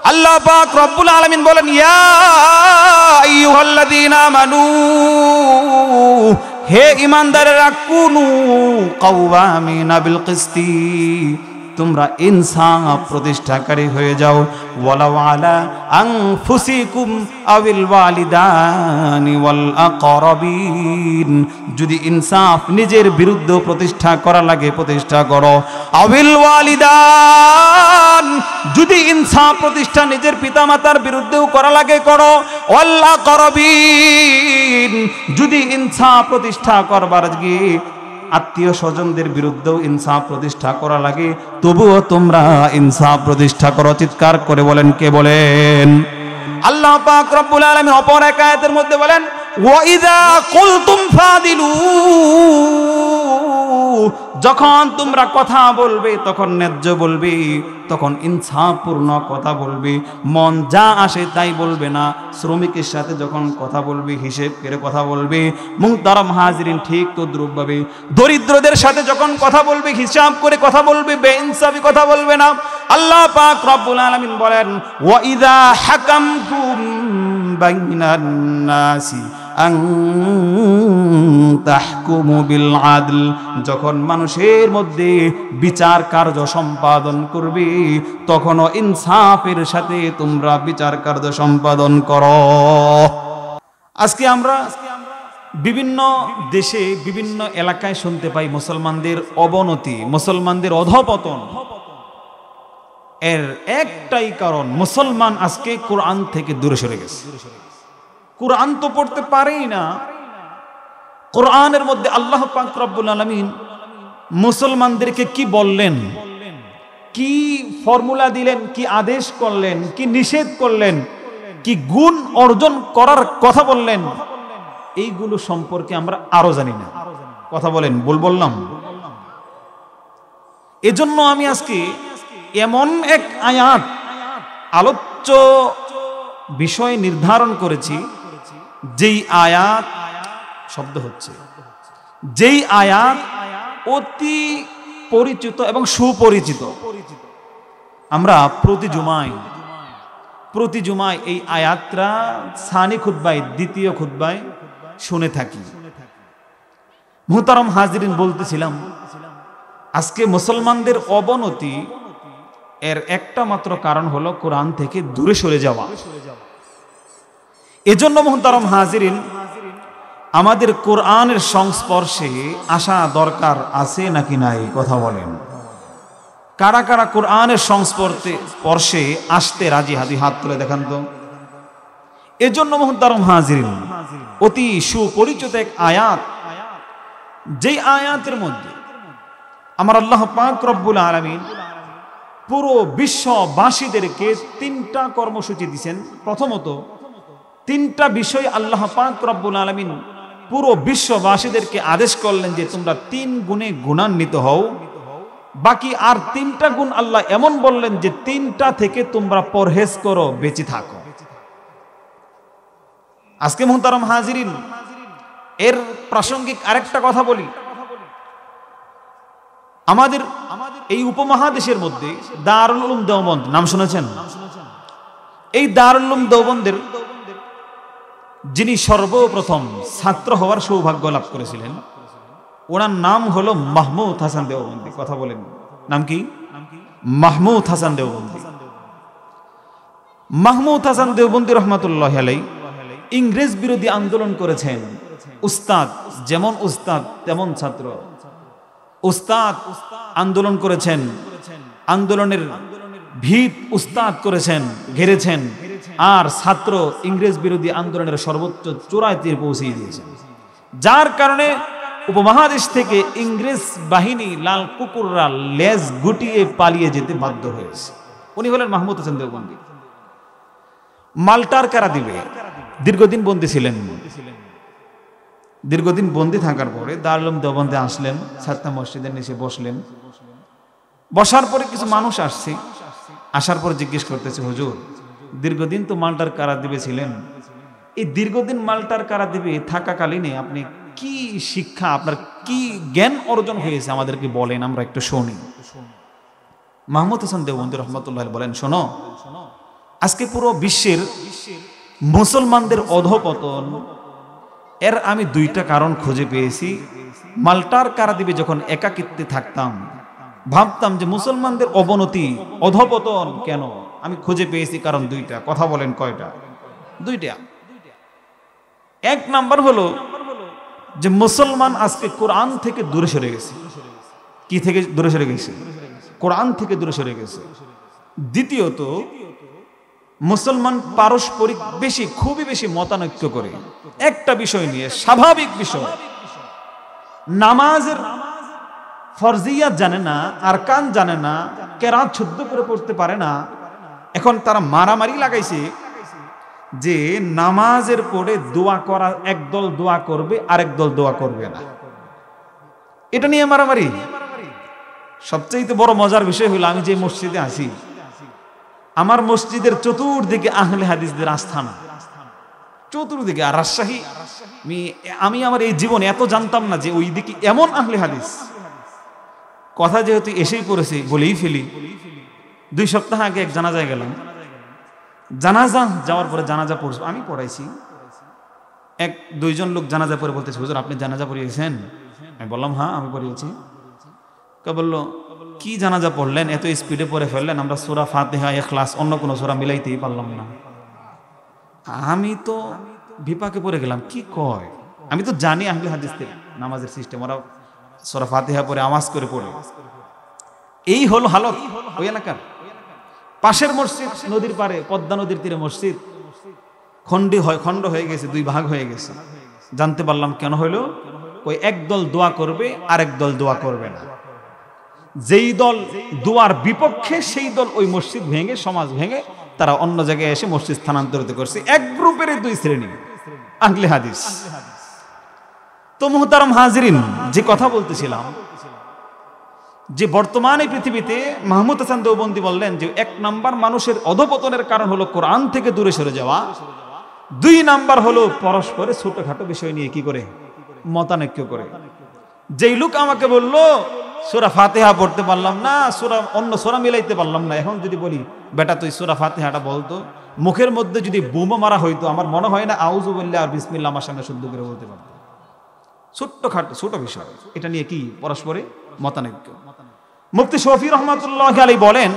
আল্লাহ পাক রব্বুল আলামিন বলেন, ইয়া আইয়ুহাল্লাযীনা আমানু, হে ঈমানদারেরা, কুনু কাওয়ামিনা বিল কিসতি, তোমরা ইনসাফ প্রতিষ্ঠাকারী হয়ে যাও। ওয়ালাউ আলা আনফুসিকুম আবিল ওয়ালিদানি ওয়াল আকরাবিন, যদি ইনসাফ নিজের বিরুদ্ধে প্রতিষ্ঠা করা লাগে প্রতিষ্ঠা করো। আবিল ওয়ালিদান, যদি ইনসাফ প্রতিষ্ঠা নিজের পিতামাতার বিরুদ্ধেও করা লাগে করো। ওয়াল আকরাবিন, যদি ইনসাফ প্রতিষ্ঠা করবার গিয়ে আত্মীয় স্বজনদের বিরুদ্ধেও ইনসাফ প্রতিষ্ঠা করা লাগে, তবুও তোমরা ইনসাফ প্রতিষ্ঠা করো। চিৎকার করে বলেন, কে বলেন? আল্লাহ পাক রব্বুল আলামিন অপর এক আয়াতের মধ্যে বলেন, ওয়া ইযা কুলতুম ফাদিলু, যখন তোমরা কথা বলবে তখন ন্যায্য বলবে, তখন ইনসাফপূর্ণ কথা বলবে, মন যা আসে তাই বলবে না। শ্রমিকের সাথে যখন কথা বলবে হিসেব করে কথা বলবে। মুহতারাম হাজিরিন, ঠিক তদ্রূপভাবে দরিদ্রদের সাথে যখন কথা বলবে হিসাব করে কথা বলবে, বেইনসাফি কথা বলবে না। আল্লাহ পাক রব্বুল আলামিন বলেন, ওয়া ইযা হাকামতুম বাইনান নাসি আন তাহকুমু বিল আদল, যখন মানুষের মধ্যে বিচার কার্য সম্পাদন করবে তখনও ইনসাফের সাথে তোমরা বিচার কার্য সম্পাদন করো। আজকে আমরা বিভিন্ন দেশে বিভিন্ন এলাকায় শুনতে পাই মুসলমানদের অবনতি, মুসলমানদের অধঃপতন। এর একটাই কারণ, মুসলমান আজকে কোরআন থেকে দূরে সরে গেছে। কোরআন তো পড়তে পারেই না। কোরআনের মধ্যে আল্লাহ পাক রব্বুল আলামিন মুসলমানদেরকে কি বললেন, কি ফর্মুলা দিলেন, কি আদেশ করলেন, কি নিষেধ করলেন, কি গুণ অর্জন করার কথা বললেন, এইগুলো সম্পর্কে আমরা আরো জানি না। কথা বলেন, বললাম। এজন্য আমি আজকে এমন এক আয়াত আলোচ্য বিষয় নির্ধারণ করেছি, যেই আয়াত শব্দ হচ্ছে, যেই আয়াত অতি পরিচিত এবং সুপরিচিত। আমরা প্রতি জুমায় এই আয়াতটা সানি খুতবায়, দ্বিতীয় খুতবায় শুনে থাকি। মুহতারাম হাজিরিন, বলতেছিলাম আজকে মুসলমানদের অবনতি এর একটা মাত্র কারণ হলো কোরআন থেকে দূরে সরে যাওয়া। এজন্য মুহতারাম হাজিরিন, আমাদের কোরআনের সংস্পর্শে আসা দরকার আছে নাকি নাই? কথা বলেন। কারা কারা কোরআনের সংস্পর্শে আসতে রাজি? হাত তুলে দেখান তো। এজন্য মুহতারাম হাজিরিন, অতি সুপরিচিত এক আয়াত, যেই আয়াতের মধ্যে আমার আল্লাহ পাক রব্বুল আলামিন পুরো বিশ্ববাসীদেরকে তিনটা কর্মসূচি দিয়েছেন। প্রথমত, তিনটা বিষয় আল্লাহ পাক রব্বুল আলামিন পুরো বিশ্ববাসীদেরকে আদেশ করলেন যে তোমরা 3 গুণে গুণান্বিত হও। বাকি আর 3টা গুণ আল্লাহ এমন বললেন যে 3টা থেকে তোমরা পরহেজ করো, বেঁচে থাকো। আজকে মুহতারাম হাজিরিন, এর প্রাসঙ্গিক আরেকটা কথা বলি। আমাদের এই উপমহাদেশের মধ্যে দারুল উলুম দেওবন্দ নাম শুনেছেন? এই দারুল উলুম দেওবন্দের যিনি সর্বপ্রথম ছাত্র হওয়ার সৌভাগ্য লাভ করেছিলেন, ওনার নাম হলো মাহমুদ হাসান দেওবন্দি। কথা বলেন, নাম কি? মাহমুদ হাসান দেওবন্দি। মাহমুদ হাসান দেওবন্দি রহমাতুল্লাহ আলাইহি ইংরেজ বিরোধী আন্দোলন করেছেন। উস্তাদ যেমন উস্তাদ তেমন ছাত্র। উস্তাদ আন্দোলন করেছেন, আন্দোলনের ভিত উস্তাদ করেছেন, ঘেরেছেন, আর ছাত্র ইংরেজ বিরোধী আন্দোলনের সর্বোচ্চ চূড়ায় পৌঁছে দিয়েছেন। যার কারণে উপমহাদেশ থেকে ইংরেজ বাহিনী লাল কুকুররা লেজ গুটিয়ে পালিয়ে যেতে বাধ্য হয়েছে। উনি হলেন মাহমুদ হাসান দেওবন্দি। মাল্টার কারাদ্বীপে দীর্ঘদিন বন্দী ছিলেন। দীর্ঘদিন বন্দী থাকার পরে দারুল উলুম দেওবন্দে আসলেন, ছাত্র মসজিদের নিচে বসলেন। বসার পরে কিছু মানুষ আসছে, আসার পর জিজ্ঞেস করতেছে, হুজুর দীর্ঘদিন তো মাল্টার কারাদ্বীপে ছিলেন, এই দীর্ঘদিন মাল্টার কারাদ্বীপে থাকাকালীনে আপনি কি শিক্ষা, আপনার কি জ্ঞান অর্জন হয়েছে আমাদেরকে বলেন, আমরা একটু শুনি। মাহমুদ হাসান দেওবন্দি রহমাতুল্লাহ বলেন, শোনো, আজকে পুরো বিশ্বের মুসলমানদের অধঃপতন এর আমি দুইটা কারণ খুঁজে পেয়েছি। মাল্টার কারাদ্বীপে যখন একাকিত্বে থাকতাম ভাবতাম যে মুসলমানদের অবনতি অধঃপতন কেন, আমি খুঁজে পেয়েছি কারণ দুইটা। কথা বলেন কয়টা? দুইটা। এক নাম্বার হলো যে মুসলমান আজকে কোরআন থেকে দূরে সরে গেছে। কি থেকে দূরে সরে গেছে? কোরআন থেকে দূরে সরে গেছে। দ্বিতীয়ত, মুসলমান পারস্পরিক খুবই বেশি মতানৈক্য করে একটা বিষয় নিয়ে, স্বাভাবিক বিষয়। নামাজের ফরজিয়াত জানে না, আরকান জানে না, কেরাত শুদ্ধ করে পড়তে পারে না। এখন তারা মারামারি লাগাইছে যে নামাজের পরে দোয়া করা, একদল দোয়া করবে আরেক দল দোয়া করবে না। এটা নিয়ে মারামারি। সবচেয়ে বড় মজার বিষয় হলো, আমি যে মসজিদে আছি, আমার মসজিদের চতুর্দিকে আহলে হাদিসদের আস্থানা, চতুর্দিকে। আর রাজশাহী, আমি আমার এই জীবনে এত জানতাম না যে ওই দিকে এমন আহলে হাদিস। কথা যেহেতু এসেই পড়েছে বলেই ফেলি। 2 সপ্তাহ আগে এক জানাজায় গেলাম। জানাজা যাওয়ার পরে জানাজা পড়ছি, আমি পড়াইছি। 1-2 লোক জানাজা পড়ে বলতেছে, হুজুর আপনি জানাজা পড়িয়েছেন? আমি বললাম হ্যাঁ আমি পড়িয়েছি। কে বলল, কি জানাজা পড়লেন, এত স্পিডে পড়ে ফেললেন? আমরা সূরা ফাতিহা, ইখলাস, অন্য কোনো সূরা মিলাইতেই পারলাম না। আমি তো বিপাকে পড়ে গেলাম, কি কয়? আমি তো জানি আহলে হাদিসদের নামাজের সিস্টেম, ওরা সূরা ফাতিহা পড়ে আওয়াজ করে পড়ে। এই হলো হালত ওই এলাকার। পাশের মসজিদ নদীর পারে, পদ্মা নদীর তীরে মসজিদ, খণ্ড হয়ে গেছে, 2 ভাগ হয়ে গেছে। জানতে পারলাম কেন হইলো, ওই একদল দোয়া করবে আরেক দল দোয়া করবে না। যেই দল দোয়ার বিপক্ষে সেই দল ওই মসজিদ ভেঙে, সমাজ ভেঙে তারা অন্য জায়গায় এসে মসজিদ স্থানান্তরিত করছে। এক গ্রুপের 2 শ্রেণী আহলে হাদিস। তো মুহতারাম হাজিরিন, যে কথা বলতেছিলাম, যে বর্তমানে পৃথিবীতে মাহমুদ হাসান দেওবন্দি বললেন যে 1 নাম্বার মানুষের অধঃপতনের কারণ হলো কোরআন থেকে দূরে সরে যাওয়া। 2 নাম্বার হলো পরস্পরে ছোটখাটো বিষয় নিয়ে কি করে মতানৈক্য করে। যেই লোক আমাকে বলল সূরা ফাতিহা পড়তে পারলাম না, অন্য সূরা মিলাইতে পারলাম না, এখন যদি বলি বেটা তুই সূরা ফাতিহাটা বলতো, মুখের মধ্যে যদি বোমা মারা হইতো, আমার মনে হয় না আউযু বিল্লাহি আর বিসমিল্লাহ আমার সামনে শুদ্ধ করে বলতে পারতো। ছোট বিষয়, এটা নিয়ে কি পরস্পরে মতানৈক্য। মুফতি শফি রহমাতুল্লাহি আলাইহি বলেন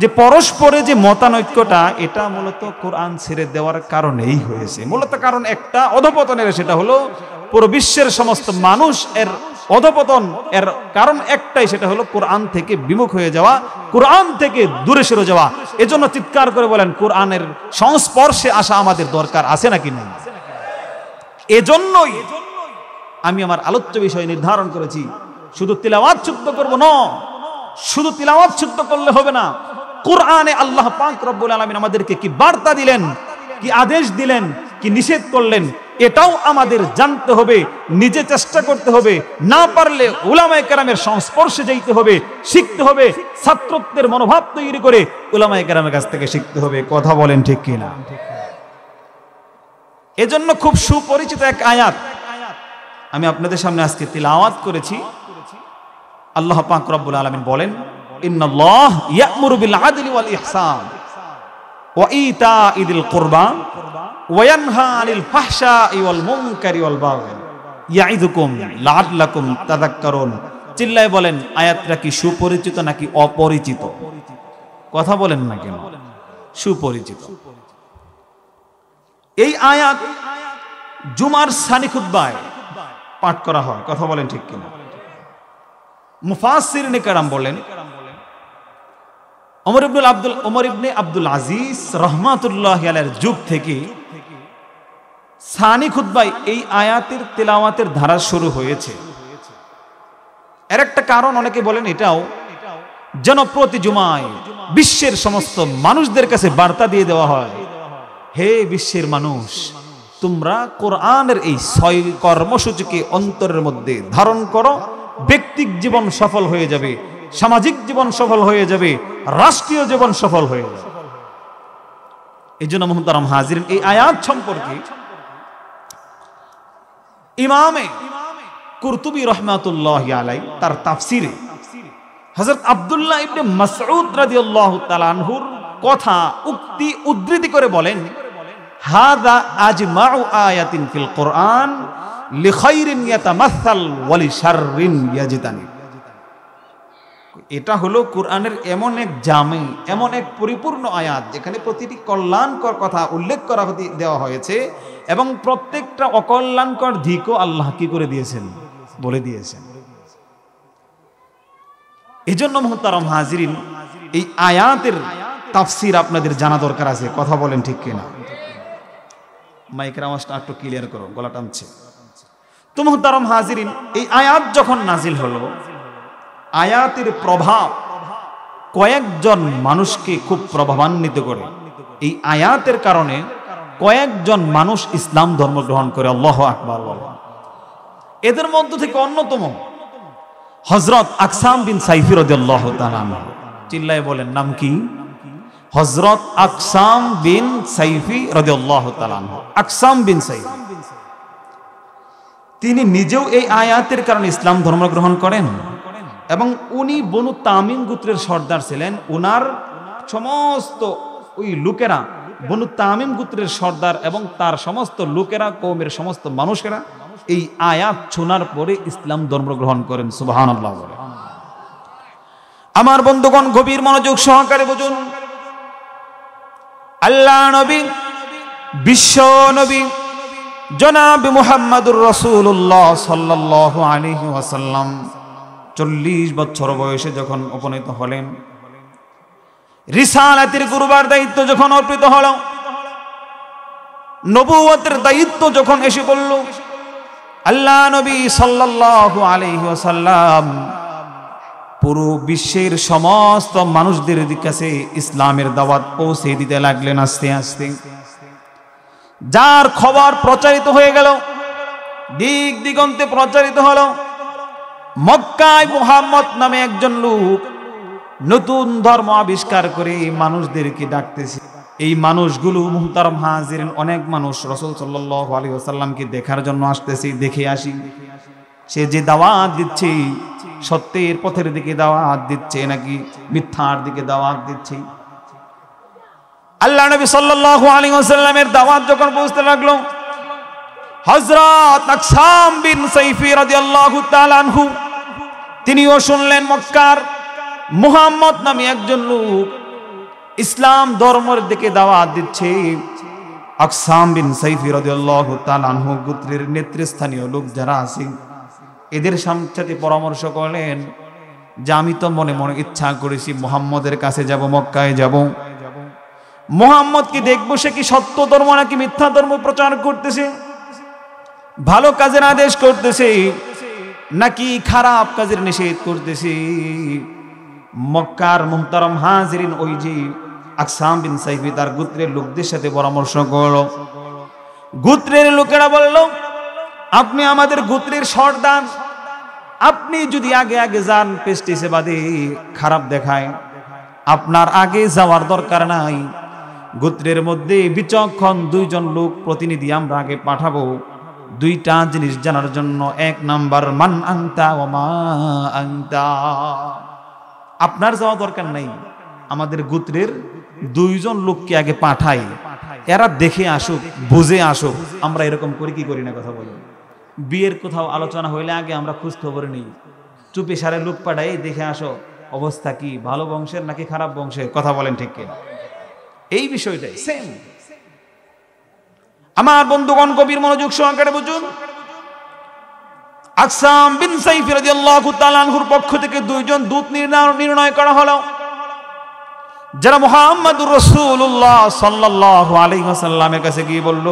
যে পরস্পরে যে মতানৈক্যটা, এটা মূলত কোরআন ছেড়ে দেওয়ার কারণেই হয়েছে। মূলত কারণ একটা অধঃপতনের, সেটা হলো পুরো বিশ্বের সমস্ত মানুষ এর অধঃপতন এর কারণ একটাই, সেটা হলো কোরআন থেকে বিমুখ হয়ে যাওয়া, কোরআন থেকে দূরে সরে যাওয়া। এজন্য চিৎকার করে বলেন, কোরআনের সংস্পর্শে আসা আমাদের দরকার আছে নাকি না? এজন্যই আমি আমার আলোচ্য বিষয় নির্ধারণ করেছি, শুধু তিলাওয়াত শুদ্ধ করব না, শুধু তিলাওয়াত শুদ্ধ করলে হবে না। কোরআনে আল্লাহ পাক রব্বুল আলামিন আমাদেরকে কি বার্তা দিলেন, কি আদেশ দিলেন, কি নিষেধ করলেন, এটাও আমাদের জানতে হবে, নিজে চেষ্টা করতে হবে। না পারলে উলামায়ে কেরামের সংস্পর্শে যাইতে হবে, শিখতে হবে। ছাত্রত্বের মনোভাব তৈরি করে উলামায়ে কেরামের কাছ থেকে শিখতে হবে। কথা বলেন ঠিক কিনা? এজন্য খুব সুপরিচিত এক আয়াত আমি আপনাদের সামনে আজকে তিলাওয়াত করেছি। আল্লাহ পাক রব্বুল আলামিন বলেন, ইন্নাল্লাহ ইয়া'মুরু বিল আদলি ওয়াল ইহসান ওয়া ইতাইযিল কুরবা ওয়া ইয়ানহা আনিল ফাহশাই ওয়াল মুনকারি ওয়াল বাগই ইয়াইযুকুম লাআল্লাকুম তাযাক্কারুন। চিল্লায় বলেন, আয়াতটা কি সুপরিচিত নাকি অপরিচিত? কথা বলেন না কেন? সুপরিচিত। এই আয়াত জুমার সানি খুতবায় পাঠ করা হয়। কথা বলেন ঠিক কিনা? মুফাসসিরিনে কেরাম বলেন, ওমর ইবনে আব্দুল আজিজ রাহমাতুল্লাহি আলাইহির যুগ থেকে সানি খুতবায় এই আয়াতের তেলাওয়াতের ধারা শুরু হয়েছে। এর একটা কারণ অনেকে বলেন এটাও, যেন প্রতি জুমায় বিশ্বের সমস্ত মানুষদের কাছে বার্তা দিয়ে দেওয়া হয়, হে বিশ্বের মানুষ, তোমরা কোরআনের এই 6 কর্মসূচিকে অন্তরের মধ্যে ধারণ করো, ব্যক্তিক জীবন সফল হয়ে যাবে, সামাজিক জীবন সফল হয়ে যাবে, রাষ্ট্রীয় জীবন সফল হয়ে যাবে। এই জন্য মুহতারাম হাজিরিন, এই আয়াত সম্পর্কে ইমামে কুরতুবী রাহমাতুল্লাহি আলাইহি তার তাফসিরে হযরত আব্দুল্লাহ ইবনে মাসউদ রাদিয়াল্লাহু তাআলা আনহুর কথা উক্তি উদ্ধৃতি করে বলেন, হাযা আজমাউ আয়াতিন ফিল কোরআন লিখাইরিন ইয়াতামাসাল ওয়া লিশাররিন ইয়াজতানি। এটা হলো কোরআনের এমন এক জামি, এমন এক পরিপূর্ণ আয়াত যেখানে প্রতিটি কল্যাণকর কথা উল্লেখ করা দেওয়া হয়েছে এবং প্রত্যেকটা অকল্যাণকর দিকও আল্লাহ কি করে দিয়েছেন, বলে দিয়েছেন। এজন্য মুহতারাম হাজিরিন, এই আয়াতের তাফসীর আপনাদের জানা দরকার আছে। কথা বলেন ঠিক কিনা? মাইকের আওয়াজটা একটু ক্লিয়ার করো, গলা টানছে তো। মুহতারাম হাজিরিন, এই আয়াত যখন নাজিল হলো, আয়াতের প্রভাব কয়েকজন মানুষকে খুব প্রভাবান্বিত করে। এই আয়াতের কারণে কয়েকজন মানুষ ইসলাম ধর্ম গ্রহণ করে। আল্লাহু আকবার বলে। এদের মধ্য থেকে অন্যতম হযরত আকসাম বিন সাইফি রাদিয়াল্লাহু তাআলা আনহু। চিল্লায়ে বলেন, নাম কি? হযরত আকসাম বিন সাইফি রাদিয়াল্লাহু তাআলা আনহু। আকসাম বিন সাইফি তিনি নিজেও এই আয়াতের কারণে ইসলাম ধর্ম গ্রহণ করেন এবং উনি বনু তামিম গোত্রের সর্দার ছিলেন। উনার সমস্ত ওই লোকেরা বনু তামিম গোত্রের সর্দার এবং তার সমস্ত লোকেরা, কওমের সমস্ত মানুষেরা এই আয়াত শোনার পরে ইসলাম ধর্ম গ্রহণ করেন। সুবহানাল্লাহ বলে। আমার বন্ধুগণ, গভীর মনোযোগ সহকারে বুঝুন। আল্লাহ নবী, বিশ্ব নবী জনাব মুহাম্মদুর রাসূলুল্লাহ সাল্লাল্লাহু আলাইহি ওয়াসাল্লাম 40 বছর বয়সে যখন উপনীত হলেন, রিসালাতের গুরুবার দায়িত্ব যখন অর্পিত হল, নবুয়তের দায়িত্ব যখন এসে পড়ল, আল্লাহ নবী সাল্লাল্লাহু আলাইহি ওয়াসাল্লাম পুরো বিশ্বের সমস্ত মানুষদের কাছে ইসলামের দাওয়াত পৌঁছে দিতে লাগলেন আস্তে আস্তে। যার খবর প্রচারিত হয়ে গেল, দিক দিগন্তে প্রচারিত হলো, মক্কায় মুহাম্মদ নামে একজন লোক নতুন ধর্ম আবিষ্কার করে মানুষদেরকে ডাকতেছে। এই মানুষগুলো মুহতারাম হাজিরিন, অনেক মানুষ রাসূল সাল্লাল্লাহু আলাইহি ওয়াসাল্লামকে দেখার জন্য আসতেছে। দেখে আসি সে যে দাওয়াত দিচ্ছে, সত্যের পথের দিকে দাওয়াত দিচ্ছে নাকি মিথ্যার দিকে দাওয়াত দিচ্ছে। আল্লাহ নবী সাল্লাল্লাহু আলাইহি ওয়াসাল্লামের দাওয়াত যখন পৌঁছতে লাগলো, হযরত আকসাম বিন সাইফি রাদিয়াল্লাহু তাআলা আনহু তিনিও শুনলেন মক্কার মুহাম্মদ নামে একজন লোক ইসলাম ধর্মের দিকে দাওয়াত দিচ্ছে। আকসাম বিন সাইফি রাদিয়াল্লাহু তাআলা আনহু গোত্রের নেতৃস্থানীয় লোক যারা আছে, এদের সাথে পরামর্শ করলেন যে আমি তো মনে মনে ইচ্ছা করেছি মুহাম্মদের কাছে যাব, মক্কায় যাব, মুহাম্মদকে দেখবো সে কি সত্য ধর্ম নাকি মিথ্যা ধর্ম প্রচার করতেছে, ভালো কাজের আদেশ করতেছে নাকি খারাপ কাজের নিষেধ করতেছে। মক্কার মুহতারাম হাজিরিন, ওই যে আকসাম বিন সাইফি তার গোত্রের লোকদের সাথে পরামর্শ করলো। গোত্রের লোকেরা বলল, আপনি আমাদের গোত্রের সর্দার, আপনি যদি আগে আগে যান পেস্টিসে বাদে খারাপ দেখায়, আপনার আগে যাওয়ার দরকার নাই। গোত্রের মধ্যে বিচক্ষণ 2 জন লোক প্রতিনিধি আমরা আগে পাঠাবো দুইটা জিনিস জানার জন্য। 1 নাম্বার, মান আনতা ওয়া মা আনতা, আপনার যাওয়া দরকার নাই, আমাদের গোত্রের 2 জন লোককে আগে পাঠাই, এরা দেখে আসুক, বুঝে আসুক। আমরা এরকম করি কি করি না? কথা বলি, বিয়ের কোথাও আলোচনা হইলে আগে আমরা খোঁজ খবর নিই, চুপি সারে লোক পাঠাই, দেখে আসো অবস্থা কি, ভালো বংশের নাকি খারাপ বংশের। কথা বলেন ঠিক কি? এই বিষয়টাই সেম। আমার বন্ধুগণ, গভীর মনোযোগ সহকারে বুঝুন। আকসাম বিন সাইফি রাদিয়াল্লাহু তাআলা আনহুর পক্ষ থেকে 2 জন দূত নির্ণয় করা হলো, যারা মুহাম্মদুর রাসূলুল্লাহ সাল্লাল্লাহু আলাইহি ওয়াসাল্লামের কাছে গিয়ে বলল,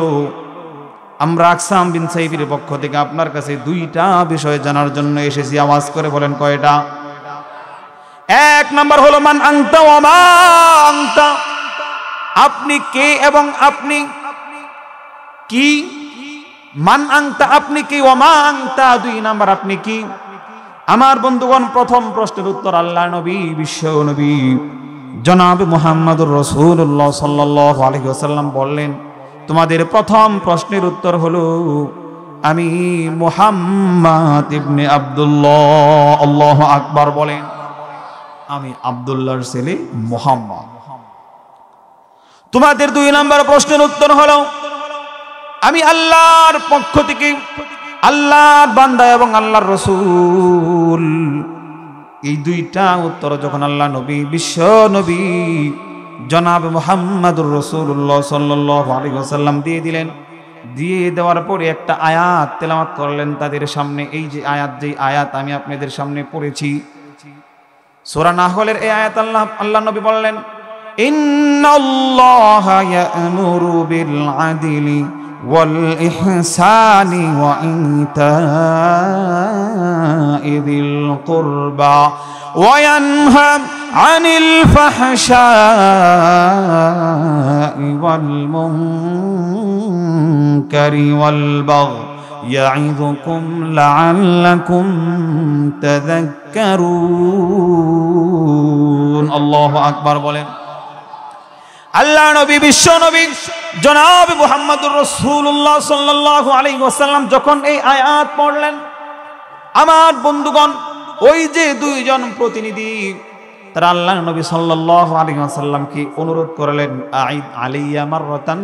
আমরা আকসাম বিন সাইফির পক্ষ থেকে আপনার কাছে 2টা বিষয় জানার জন্য এসেছি। আওয়াজ করে বলেন কয়টা? 1 নাম্বার হলো মান আনতা ওয়া মা আনতা, আপনি কে এবং আপনি কি। মান আনতা, আপনি কি, ওয়া মা আনতা, 2 নাম্বার আপনি কি। আমার বন্ধুগণ, প্রথম প্রশ্নের উত্তর আল্লাহ নবী, বিশ্ব নবী জনাব মুহাম্মদুর রাসূলুল্লাহ সাল্লাল্লাহু আলাইহি ওয়াসাল্লাম বললেন, তোমাদের প্রথম প্রশ্নের উত্তর হলো আমি মুহাম্মদ ইবনে আব্দুল্লাহ। আল্লাহু আকবার বলেন। আমি আব্দুল্লাহর ছেলে মুহাম্মদ। তোমাদের 2 নম্বর প্রশ্নের উত্তর হলো আমি আল্লাহর পক্ষ থেকে আল্লাহর বান্দা এবং আল্লাহর রাসূল। এই 2টা উত্তর যখন আল্লাহ নবী বিশ্ব নবী জনাব মুহাম্মদুর রাসূলুল্লাহ সাল্লাল্লাহু আলাইহি ওয়াসাল্লাম দিয়ে দিলেন, দিয়ে দেওয়ার পরে একটা আয়াত তেলাওয়াত করলেন তাদের সামনে। এই যে আয়াত আমি আপনাদের সামনে পড়েছি, সূরা নাহলের এই আয়াত আল্লাহ নবী বললেন, ইন্নাল্লাহা ইয়া'মুরু বিল আদলি ওয়াল ইহসানি ওয়া ইতা'i যিল কুরবা ওয়া ইয়ানহা আনিল ফাহশা'i ওয়াল মুনকারি ওয়াল বাগই ইয়া'iযুকুম লা'আল্লাকুম তাযাক্কারুন। আল্লাহু আকবার বলেন। আল্লাহ নবী বিশ্ব নবী জনাব মুহাম্মদুর রাসূলুল্লাহ সাল্লাল্লাহু আলাইহি ওয়াসাল্লাম যখন এই আয়াত পড়লেন, আমার বন্ধুগণ ওই যে 2 জন প্রতিনিধি তারা আল্লাহ নবী সাল্লাল্লাহু আলাইহি ওয়াসাল্লামকে অনুরোধ করলেন, আইদ আলাইয়া মাররাতান,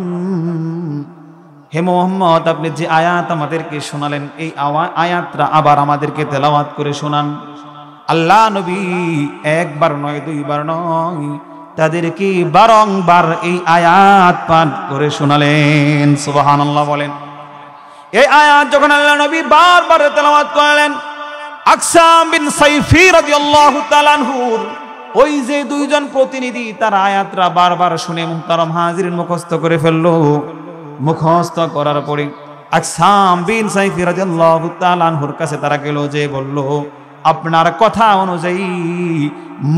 হে মুহাম্মদ আপনি যে আয়াত আমাদেরকে শোনালেন এই আয়াতটা আবার আমাদেরকে তেলাওয়াত করে শোনান। আল্লাহ নবী একবার নয় 2 বার নয় তাদেরকে বারংবার এই আয়াত পাঠ করে শোনালেন। সুবহানাল্লাহ বলেন। এই আয়াত যখন আল্লাহ নবী বারবার তেলাওয়াত করলেন, আকসাম বিন সাইফি রাদিয়াল্লাহু তাআলা আনহুর ওই যে 2 জন প্রতিনিধি তার আয়াতটা বারবার শুনে মুহতারাম হাজিরিন মুখস্থ করে ফেললো। মুখস্থ করার পরে আকসাম বিন সাইফি রাদিয়াল্লাহু তাআলা আনহুর কাছে তারা গেল, যে বলল, আপনার কথা অনুযায়ী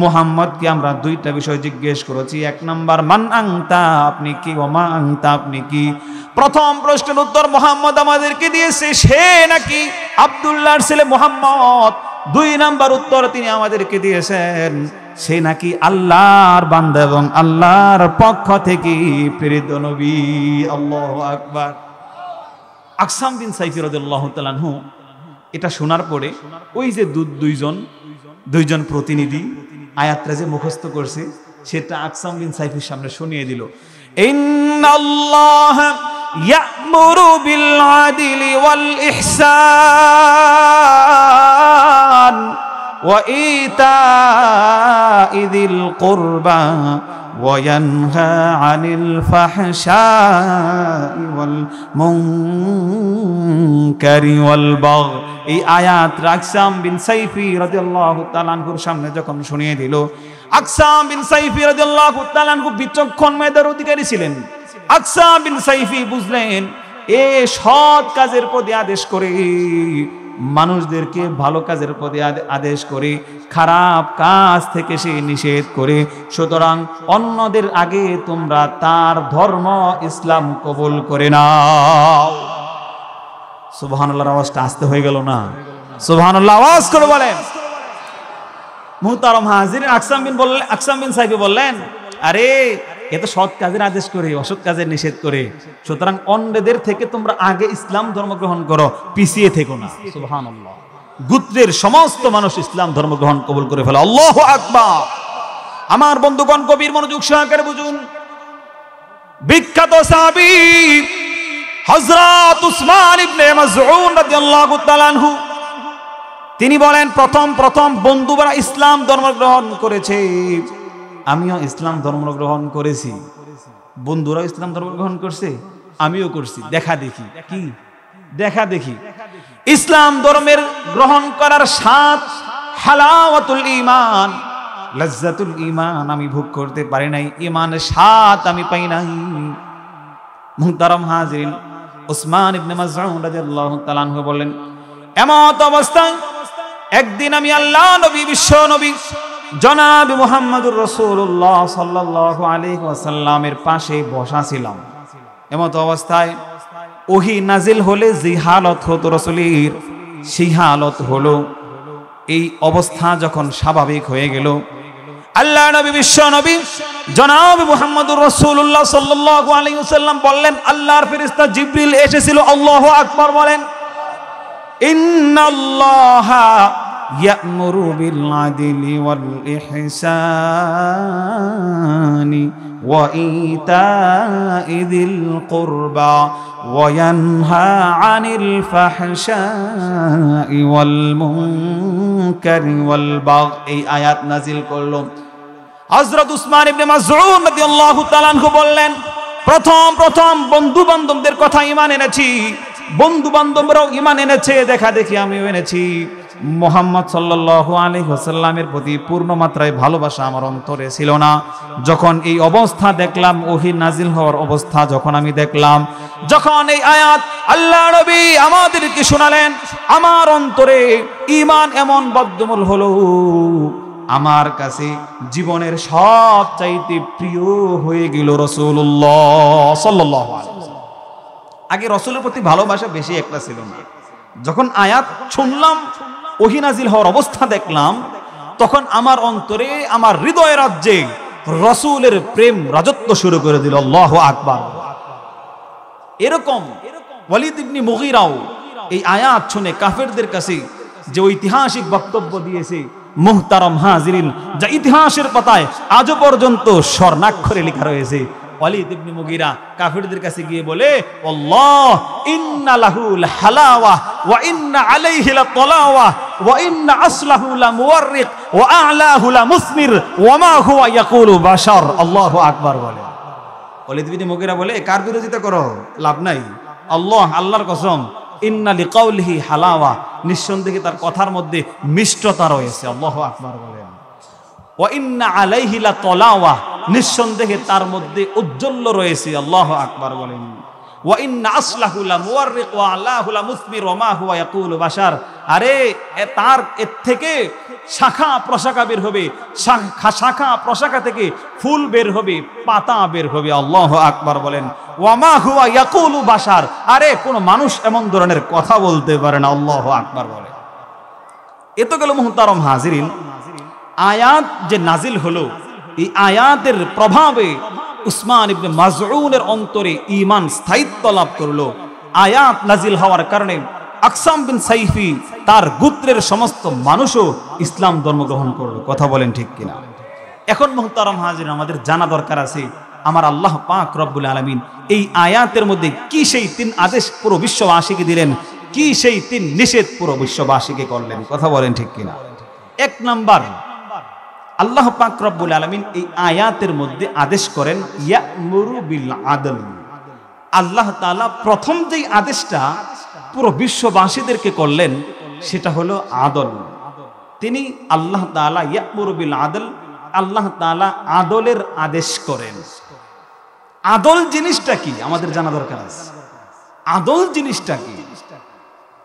মুহাম্মদকে আমরা 2টা বিষয় জিজ্ঞেস করেছি। 1 নাম্বার মান আনতা, আপনি কি, ওয়া মা আনতা, আপনি কি। প্রথম প্রশ্নের উত্তর মুহাম্মদ আমাদেরকে দিয়েছে সে নাকি আব্দুল্লাহর ছেলে মুহাম্মদ। 2 নাম্বার উত্তর তিনি আমাদেরকে দিয়েছেন সে নাকি আল্লাহর বান্দা এবং আল্লাহর পক্ষ থেকে প্রেরিত নবী। আল্লাহু আকবার। আকসাম বিন সাইফি রাদিয়াল্লাহু তাআলা আনহু এটা শোনার পরে ওই যে 2 জন প্রতিনিধি আয়াতটা যে মুখস্থ করছে সেটা আকসাম বিন সাইফির সামনে শুনিয়ে দিল। ইন্নাল্লাহা ইয়া'মুরু বিল আদলি ওয়াল ইহসান ওয়া ইতা'i যিল কুরবা ওয়া ইয়ানহা আনিল ফাহশা'i ওয়াল মুনকারি ওয়াল বাগই। এই আয়াত আকসাম বিন সাইফি রাদিয়াল্লাহু তাআলা আনহুর সামনে যখন শুনিয়ে দিল, আকসাম বিন সাইফি রাদিয়াল্লাহু তাআলা আনহু বিচক্ষণ মেধার অধিকারী ছিলেন। আকসাম বিন সাইফি বুঝলেন এ সৎ কাজের পথে আদেশ করে, মানুষদেরকে ভালো কাজের পথে আদেশ করে, খারাপ কাজ থেকে সে নিষেধ করে। সুতরাং অন্যদের আগে তোমরা তার ধর্ম ইসলাম কবুল করে নাও। সুবহানাল্লাহর আওয়াজটা আস্তে হয়ে গেল না? সুবহানাল্লাহ আওয়াজ করে বলেন। মুহতারাম হাজিরিন, আকসাম বিন সাইফি বললেন, আরে এ তো সৎ কাজের আদেশ করে, অসৎ কাজের নিষেধ করে। সুতরাং অন্যদের থেকে তোমরা আগে ইসলাম ধর্ম গ্রহণ করো, পিছিয়ে থেকো না। সুবহানাল্লাহ। গোত্রের সমস্ত মানুষ ইসলাম ধর্ম গ্রহণ কবুল করে ফেলে। আল্লাহু আকবার। আমার বন্ধুগণ গভীর মনোযোগ সহকারে বুঝুন। বিখ্যাত সাহাবী হযরত উসমান ইবনে মাযউন রাদিয়াল্লাহু তাআলা আনহু তিনি বলেন, প্রথম বন্ধুরা ইসলাম ধর্ম গ্রহণ করেছে, আমিও ইসলাম ধর্ম গ্রহণ করেছি। বন্ধুরা ইসলাম ধর্ম গ্রহণ করছে, আমিও করছি। দেখা দেখি কি? দেখা দেখি ইসলাম ধর্মের গ্রহণ করার স্বাদ, হালাওয়াতুল ঈমান, লজ্জাতুল ঈমান আমি ভোগ করতে পারি নাই, ঈমানের স্বাদ আমি পাই নাই। মুহতারাম হাজিরিন, উসমান ইবনে মাযউন রাদিয়াল্লাহু তাআলা আনহু বলেন, এমত অবস্থায় একদিন আমি আল্লাহ নবী বিশ্ব নবী জনাব মুহাম্মদুর রাসূলুল্লাহ সাল্লাল্লাহু আলাইহি ওয়াসাল্লামের পাশে বসা ছিলাম। এমত অবস্থায় ওহী নাজিল হলে যে হালত হতো রাসূলের, সেই হালত হলো। এই অবস্থা যখন স্বাভাবিক হয়ে গেল, আল্লাহ নবী বিশ্ব নবী জনাব মুহাম্মদুর রাসূলুল্লাহ সাল্লাল্লাহু আলাইহি ওয়াসাল্লাম বললেন, আল্লাহর ফেরেশতা জিবরিল এসেছিল। আল্লাহু আকবার বলেন। ইন্নাল্লাহা ইয়া'মুরু বিল আদলি ওয়াল ইহসানি ওয়া ইতা'i যিল কুরবা ওয়া ইয়ানহা আনিল ফাহশাই ওয়াল মুনকারি ওয়াল বাগই। এই আয়াত নাজিল করলো। হযরত উসমান ইবনে মাসউদ রাদিয়াল্লাহু তাআলা আনহু বললেন, প্রথম বন্ধু বান্ধবদের কথা ঈমান এনেছি, বন্ধু বান্ধবরাও ঈমান এনেছে, দেখা দেখি আমিও এনেছি। মুহাম্মদ সাল্লাল্লাহু আলাইহি ওয়াসাল্লামের প্রতি পূর্ণ মাত্রায় ভালোবাসা আমার অন্তরে ছিল না। যখন এই অবস্থা দেখলাম, ওহী নাজিল হওয়ার অবস্থা যখন আমি দেখলাম, যখন এই আয়াত আল্লাহ নবী আমাদেরকে শোনালেন, আমার অন্তরে ঈমান এমন বদ্ধমূল হলো, আমার কাছে জীবনের সবচাইতে প্রিয় হয়ে গেল রাসূলুল্লাহ সাল্লাল্লাহু আলাইহি ওয়াসাল্লাম। আগে রাসূলের প্রতি ভালোবাসা বেশি একটা ছিল না। যখন আয়াত শুনলাম, ওহী নাজিল হওয়ার অবস্থা দেখলাম, তখন আমার অন্তরে, আমার হৃদয় রাজ্যে রাসূলের প্রেম রাজত্ব শুরু করে দিল। আল্লাহু আকবার। এরকম ওয়ালিদ ইবনে মুগীরাও এই আয়াত শুনে কাফেরদের কাছে যে ঐতিহাসিক বক্তব্য দিয়েছে, মুহতারাম হাজিরিন, যা ইতিহাসের পাতায় আজও পর্যন্ত স্বর্ণাক্ষরে লেখা রয়েছে। ওয়ালিদ ইবনে মুগীরা কাফেরদের কাছে গিয়ে বলে, আল্লাহ ইন্না লাহুল হালাওয়া ওয়া ইন্না আলাইহি লাতলাওয়া ওয়া ইন্না আসলাহু লামুওয়াররিক ওয়া আ'লাহু লামুসমির ওয়া মা হুয়া ইয়াকুলু বাশার। আল্লাহু আকবার বলে। ওয়ালিদ ইবনে মুগীরা বলে, কার বিরোধিতা করো, লাভ নাই। আল্লাহর কসম, ইন্না লিকাউলিহি হালাওয়া, নিঃসন্দেহে তার কথার মধ্যে মিষ্টতা রয়েছে। আল্লাহু আকবার বলেন। ওয়া ইন্না আলাইহি লাতলাওয়া, নিঃসন্দেহে তার মধ্যে ঔজ্জ্বল্য রয়েছে। আল্লাহু আকবার বলেন। ওয়া ইন্না আসলাহু লামুওয়াররিক ওয়া আ'লাহু লামুসমির ওয়া মা হুয়া ইয়াকুলু বাশার। আরে তার এর থেকে শাখা প্রশাখা বের হবে, শাখা প্রশাখা থেকে ফুল বের হবে, পাতা বের হবে। আল্লাহু আকবার বলেন। ওয়া মা হুয়া ইয়াকুলু বাশার, আরে কোন মানুষ এমন ধরনের কথা বলতে পারে না। আল্লাহু আকবার বলে। এ তো গেল মুহতারাম হাজিরিন, আয়াত যে নাজিল হলো, এই আয়াতের প্রভাবে উসমান ইবনে মাসউদের অন্তরে ঈমান স্থায়িত্ব লাভ করলো। আয়াত নাজিল হওয়ার কারণে আকসাম বিন সাইফি, তার গোত্রের সমস্ত মানুষও ইসলাম ধর্ম গ্রহণ করলো। কথা বলেন ঠিক কিনা? এখন মুহতারাম হাজির, আমাদের জানা দরকার আছে, আমার আল্লাহ পাক রব্বুল আলামিন এই আয়াতের মধ্যে কি সেই 3 আদেশ পুরো বিশ্ববাসীকে দিলেন, কি সেই 3 নিষেধ পুরো বিশ্ববাসীকে করলেন। কথা বলেন ঠিক কিনা? 1 নাম্বার, আল্লাহ পাক রব্বুল আলামিন এই আয়াতের মধ্যে আদেশ করেন ইয়া'মুরু বিল আদল। আল্লাহ তাআলা প্রথম যেই আদেশটা পুরো বিশ্ববাসীদেরকে করলেন, সেটা হলো আদল। তিনি আল্লাহ তাআলা ইয়া'মুরু বিল আদল, আল্লাহ তাআলা আদলের আদেশ করেন। আদল জিনিসটা কি আমাদের জানা দরকার আছে। আদল জিনিসটা কি?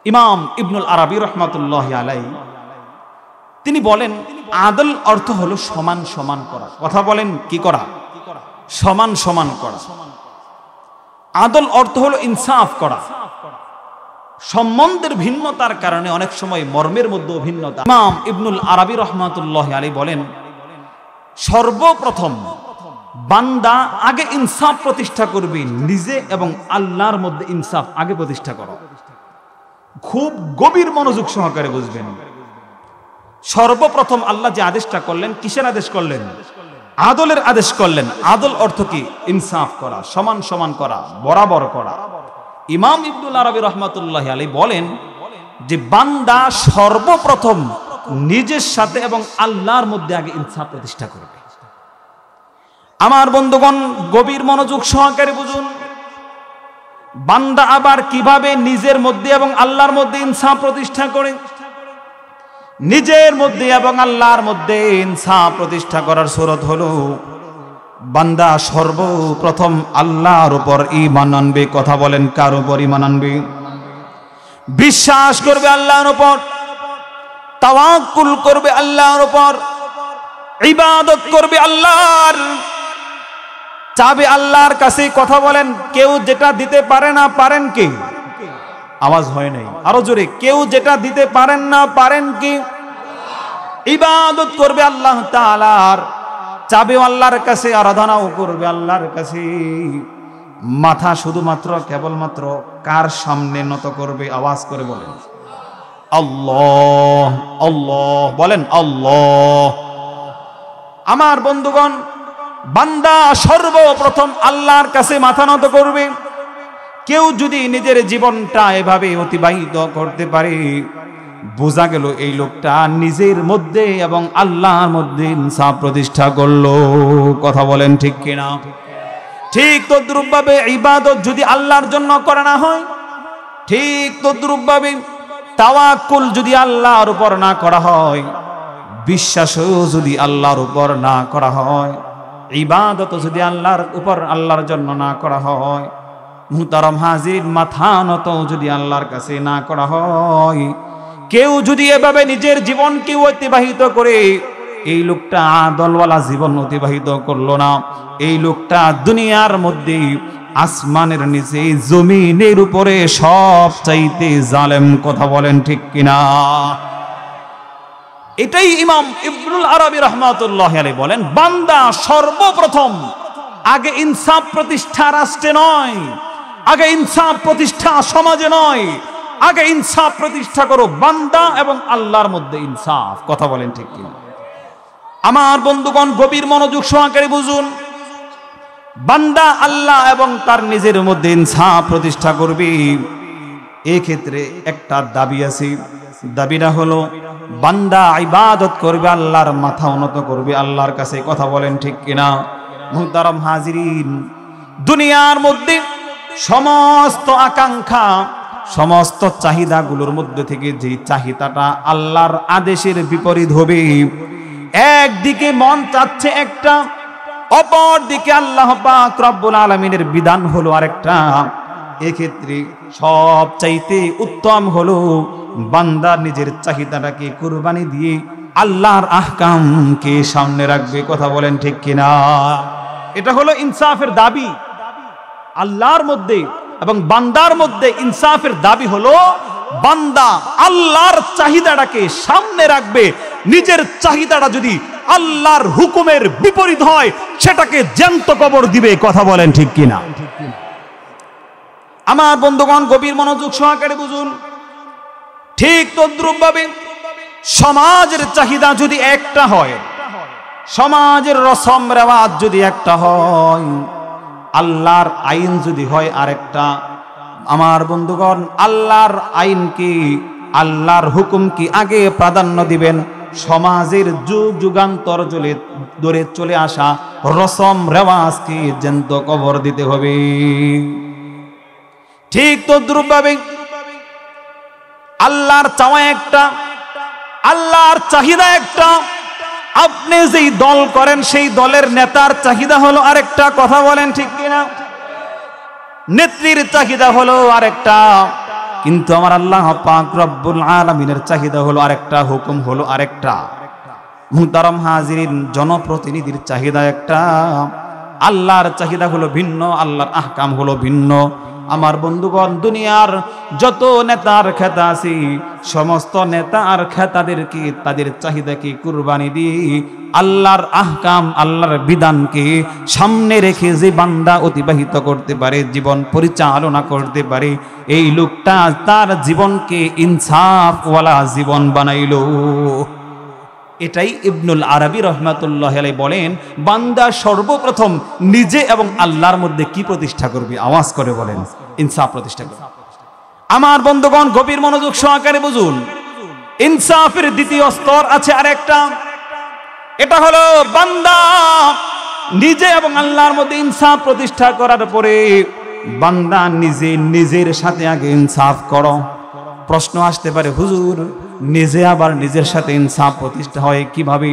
ইমাম ইবনুল আরাবী রাহমাতুল্লাহি আলাইহি তিনি বলেন, আদল অর্থ হলো সমান সমান করা। কথা বলেন, কি করা? সমান সমান করা। আদল অর্থ হলো ইনসাফ করা। সম্বন্ধের ভিন্নতার কারণে অনেক সময় মর্মের মধ্যে ভিন্নতা। ইমাম ইবনুল আরাবী রাহমাতুল্লাহি আলাইহি বলেন, সর্বপ্রথম বান্দা আগে ইনসাফ প্রতিষ্ঠা করবে, নিজে এবং আল্লাহর মধ্যে ইনসাফ আগে প্রতিষ্ঠা করো। খুব গভীর মনোযোগ সহকারে বুঝবেন। সর্বপ্রথম আল্লাহ যে আদেশটা করলেন, কিসের আদেশ করলেন? আদলের আদেশ করলেন। আদল অর্থ কি? ইনসাফ করা, সমান সমান করা, বরাবর করা। ইমাম ইবনুল আরাবী রাহমাতুল্লাহি আলাইহি বলেন যে বান্দা সর্বপ্রথম নিজের সাথে এবং আল্লাহর মধ্যে আগে ইনসাফ প্রতিষ্ঠা করবে। আমার বন্ধুগণ, গভীর মনোযোগ সহকারে বুঝুন। বান্দা আবার কিভাবে নিজের মধ্যে এবং আল্লাহর মধ্যে ইনসাফ প্রতিষ্ঠা করে? নিজের মধ্যে এবং আল্লাহর মধ্যে ইনসাফ প্রতিষ্ঠা করার সুরত হলো, বান্দা সর্বপ্রথম আল্লাহর উপর ঈমান আনবে। কথা বলেন, কার উপর ঈমান আনবে? বিশ্বাস করবে আল্লাহর উপর, তাওয়াক্কুল করবে আল্লাহর উপর, ইবাদত করবে আল্লাহর, চাবে আল্লাহর কাছে। কথা বলেন, কেউ যেটা দিতে পারে না, পারেন কি? আওয়াজ হয় নাই, আরো জোরে। কেউ যেটা দিতে পারেন না, পারেন কি? ইবাদত করবে আল্লাহ তাআলার, চাবে আল্লাহর কাছে, আরাধনাও করবে আল্লাহর কাছে। মাথা শুধুমাত্র কেবলমাত্র কার সামনে নত করবে? আওয়াজ করে বলেন, আল্লাহ আল্লাহ বলেন আল্লাহ। আমার বন্ধুগণ, বান্দা সর্বপ্রথম আল্লাহর কাছে মাথা নত করবে। কেউ যদি নিজের জীবনটা এভাবে অতিবাহিত করতে পারে, বোঝা গেল এই লোকটা নিজের মধ্যে এবং আল্লাহর মধ্যে ইনসাফ প্রতিষ্ঠা করলো। কথা বলেন ঠিক কিনা? ঠিক তদ্রূপভাবে ইবাদত যদি আল্লাহর জন্য করা না হয়, ঠিক তদ্রূপভাবে তাওয়াক্কুল যদি আল্লাহর উপর না করা হয়, বিশ্বাসও যদি আল্লাহর উপর না করা হয়, ইবাদত যদি আল্লাহর উপর আল্লাহর জন্য না করা হয়, মুহতারাম হাজির মাথা নত যদি আল্লাহর কাছে না করা হয়, কেউ যদি এভাবে নিজের জীবনকে অতিবাহিত করে, এই লোকটা আদলওয়ালা জীবন অতিবাহিত করলো না। এই লোকটা দুনিয়ার মধ্যে আসমানের নিচে জমিনের উপরে সব চাইতে জালেম। কথা বলেন ঠিক কিনা? এটাই ইমাম ইবনুল আরবী রাহমাতুল্লাহি আলাইহি বলেন, বান্দা সর্বপ্রথম আগে ইনসাফ প্রতিষ্ঠা রাষ্ট্রে নয়, আগে ইনসাফ প্রতিষ্ঠা সমাজে নয়, আগে ইনসাফ প্রতিষ্ঠা করো বান্দা এবং আল্লাহর মধ্যে ইনসাফ। কথা বলেন ঠিক কিনা? আমার বন্ধুগণ, গভীর মনোযোগ সহকারে বুঝুন। বান্দা আল্লাহ এবং তার নিজের মধ্যে ইনসাফ প্রতিষ্ঠা করবে, এক্ষেত্রে একটা দাবি আছে। দাবিটা হলো বান্দা ইবাদত করবে, আল্লাহর মাথা উন্নত করবে আল্লাহর কাছে। কথা বলেন ঠিক কিনা? মুহতারাম হাজিরিন, দুনিয়ার মধ্যে সমস্ত আকাঙ্ক্ষা, সমস্ত চাহিদাগুলোর মধ্যে থেকে যে চাহিদাটা আল্লাহর আদেশের বিপরীত হবে, একদিকে মন চাচ্ছে একটা, অপর দিকে আল্লাহ পাক রব্বুল আলামিনের বিধান হলো আরেকটা। এক্ষেত্রে সব চাইতে উত্তম হলো বান্দা নিজের চাহিদাটাকে কুরবানি দিয়ে আল্লাহর আহকামকে সামনে রাখবে। কথা বলেন ঠিক কিনা? এটা হলো ইনসাফের দাবি। আল্লাহর মধ্যে এবং বান্দার মধ্যে ইনসাফের দাবি হলো বান্দা আল্লাহর চাহিদাটাকে সামনে রাখবে। নিজের চাহিদাটা যদি আল্লাহর হুকুমের বিপরীত হয়, সেটাকে জ্যান্ত কবর দিবে। কথা বলেন ঠিক কিনা? আমার বন্ধুগণ, গভীর মনোযোগ সহকারে বুঝুন। ঠিক তদ্রূপভাবে সমাজের চাহিদা যদি একটা হয়, সমাজের রসম রেওয়াজ যদি একটা হয়, আল্লাহর আইন যদি হয় আরেকটা, আমার বন্ধুগণ, আল্লাহর আইন কি, আল্লাহর হুকুম কি আগে প্রাধান্য দিবেন? সমাজের যুগ যুগান্তর ধরে চলে আসা রসম রেওয়াজকে জ্যান্ত কবর দিতে হবে। ঠিক তদ্রূপভাবে আল্লাহর চাওয়া একটা, আল্লাহর চাহিদা একটা। আপনি যেই দল করেন সেই দলের নেতার চাহিদা হলো আরেকটা। কথা বলেন ঠিক কিনা? নেত্রীর চাহিদা হলো আরেকটা, কিন্তু আমার আল্লাহ পাক রব্বুল আলামিনের চাহিদা হলো আরেকটা, হুকুম হলো আরেকটা। মুহতারাম হাজিরিন, জনপ্রতিনিধির চাহিদা একটা, আল্লাহর চাহিদা হলো ভিন্ন, আল্লাহর আহকাম হলো ভিন্ন। আমার বন্ধুগণ, দুনিয়ার যত নেতার খেতা আছে, সমস্ত নেতা আর খেতাদেরকে তাদের চাহিদাকে কুরবানি দিয়ে আল্লাহর আহকাম, আল্লাহর বিধানকে সামনে রেখে যে বান্দা অতিবাহিত করতে পারে, জীবন পরিচালনা করতে পারে, এই লোকটা তার জীবনকে ইনসাফওয়ালা জীবন বানাইল। এটাই ইবনুল আরবী রাহমাতুল্লাহি আলাইহি বলেন, বান্দা সর্বপ্রথম নিজে এবং আল্লাহর মধ্যে কি প্রতিষ্ঠা করবে? আওয়াজ করে বলেন, ইনসাফ প্রতিষ্ঠা করবে। আমার বন্ধুগণ, গভীর মনোযোগ সহকারে বুঝুন। ইনসাফের দ্বিতীয় স্তর আছে আরেকটা, এটা হলো বান্দা নিজে এবং আল্লাহর মধ্যে ইনসাফ প্রতিষ্ঠা করার পরে বান্দা নিজে নিজের সাথে আগে ইনসাফ করো। প্রশ্ন আসতে পারে, হুজুর নিজে আবার নিজের সাথে ইনসাফ প্রতিষ্ঠা হয় কিভাবে?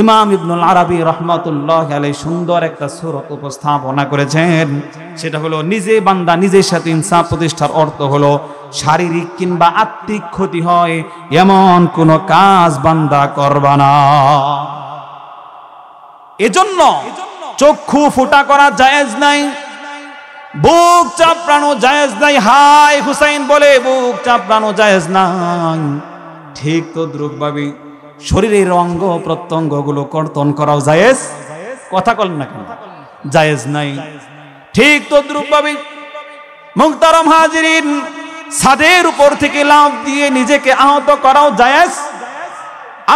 ইমাম ইবনুল আরবী রাহমাতুল্লাহি আলাইহি সুন্দর একটা সূরা উপস্থাপনা করেছেন। সেটা হলো, নিজে বান্দা নিজের সাথে ইনসাফ প্রতিষ্ঠার অর্থ হলো শারীরিক কিংবা আত্মিক ক্ষতি হয় এমন কোন কাজ বান্দা করবা না। এজন্য চক্ষু ফুটা করা জায়েজ নাই, বুক চাপড়ানো জায়েজ নাই। হাই হুসাইন বলে বুক চাপড়ানো জায়েজ নাই। ঠিক তদ্রূপভাবে শরীরের অঙ্গ প্রত্যঙ্গ গুলো কর্তন করাও জায়েজ। কথা বলেন না কেন? জায়েজ নাই। ঠিক তদ্রূপভাবে মুহতারাম হাজিরিন, ছাদের উপর থেকে লাফ দিয়ে নিজেকে আহত করাও জায়েজ।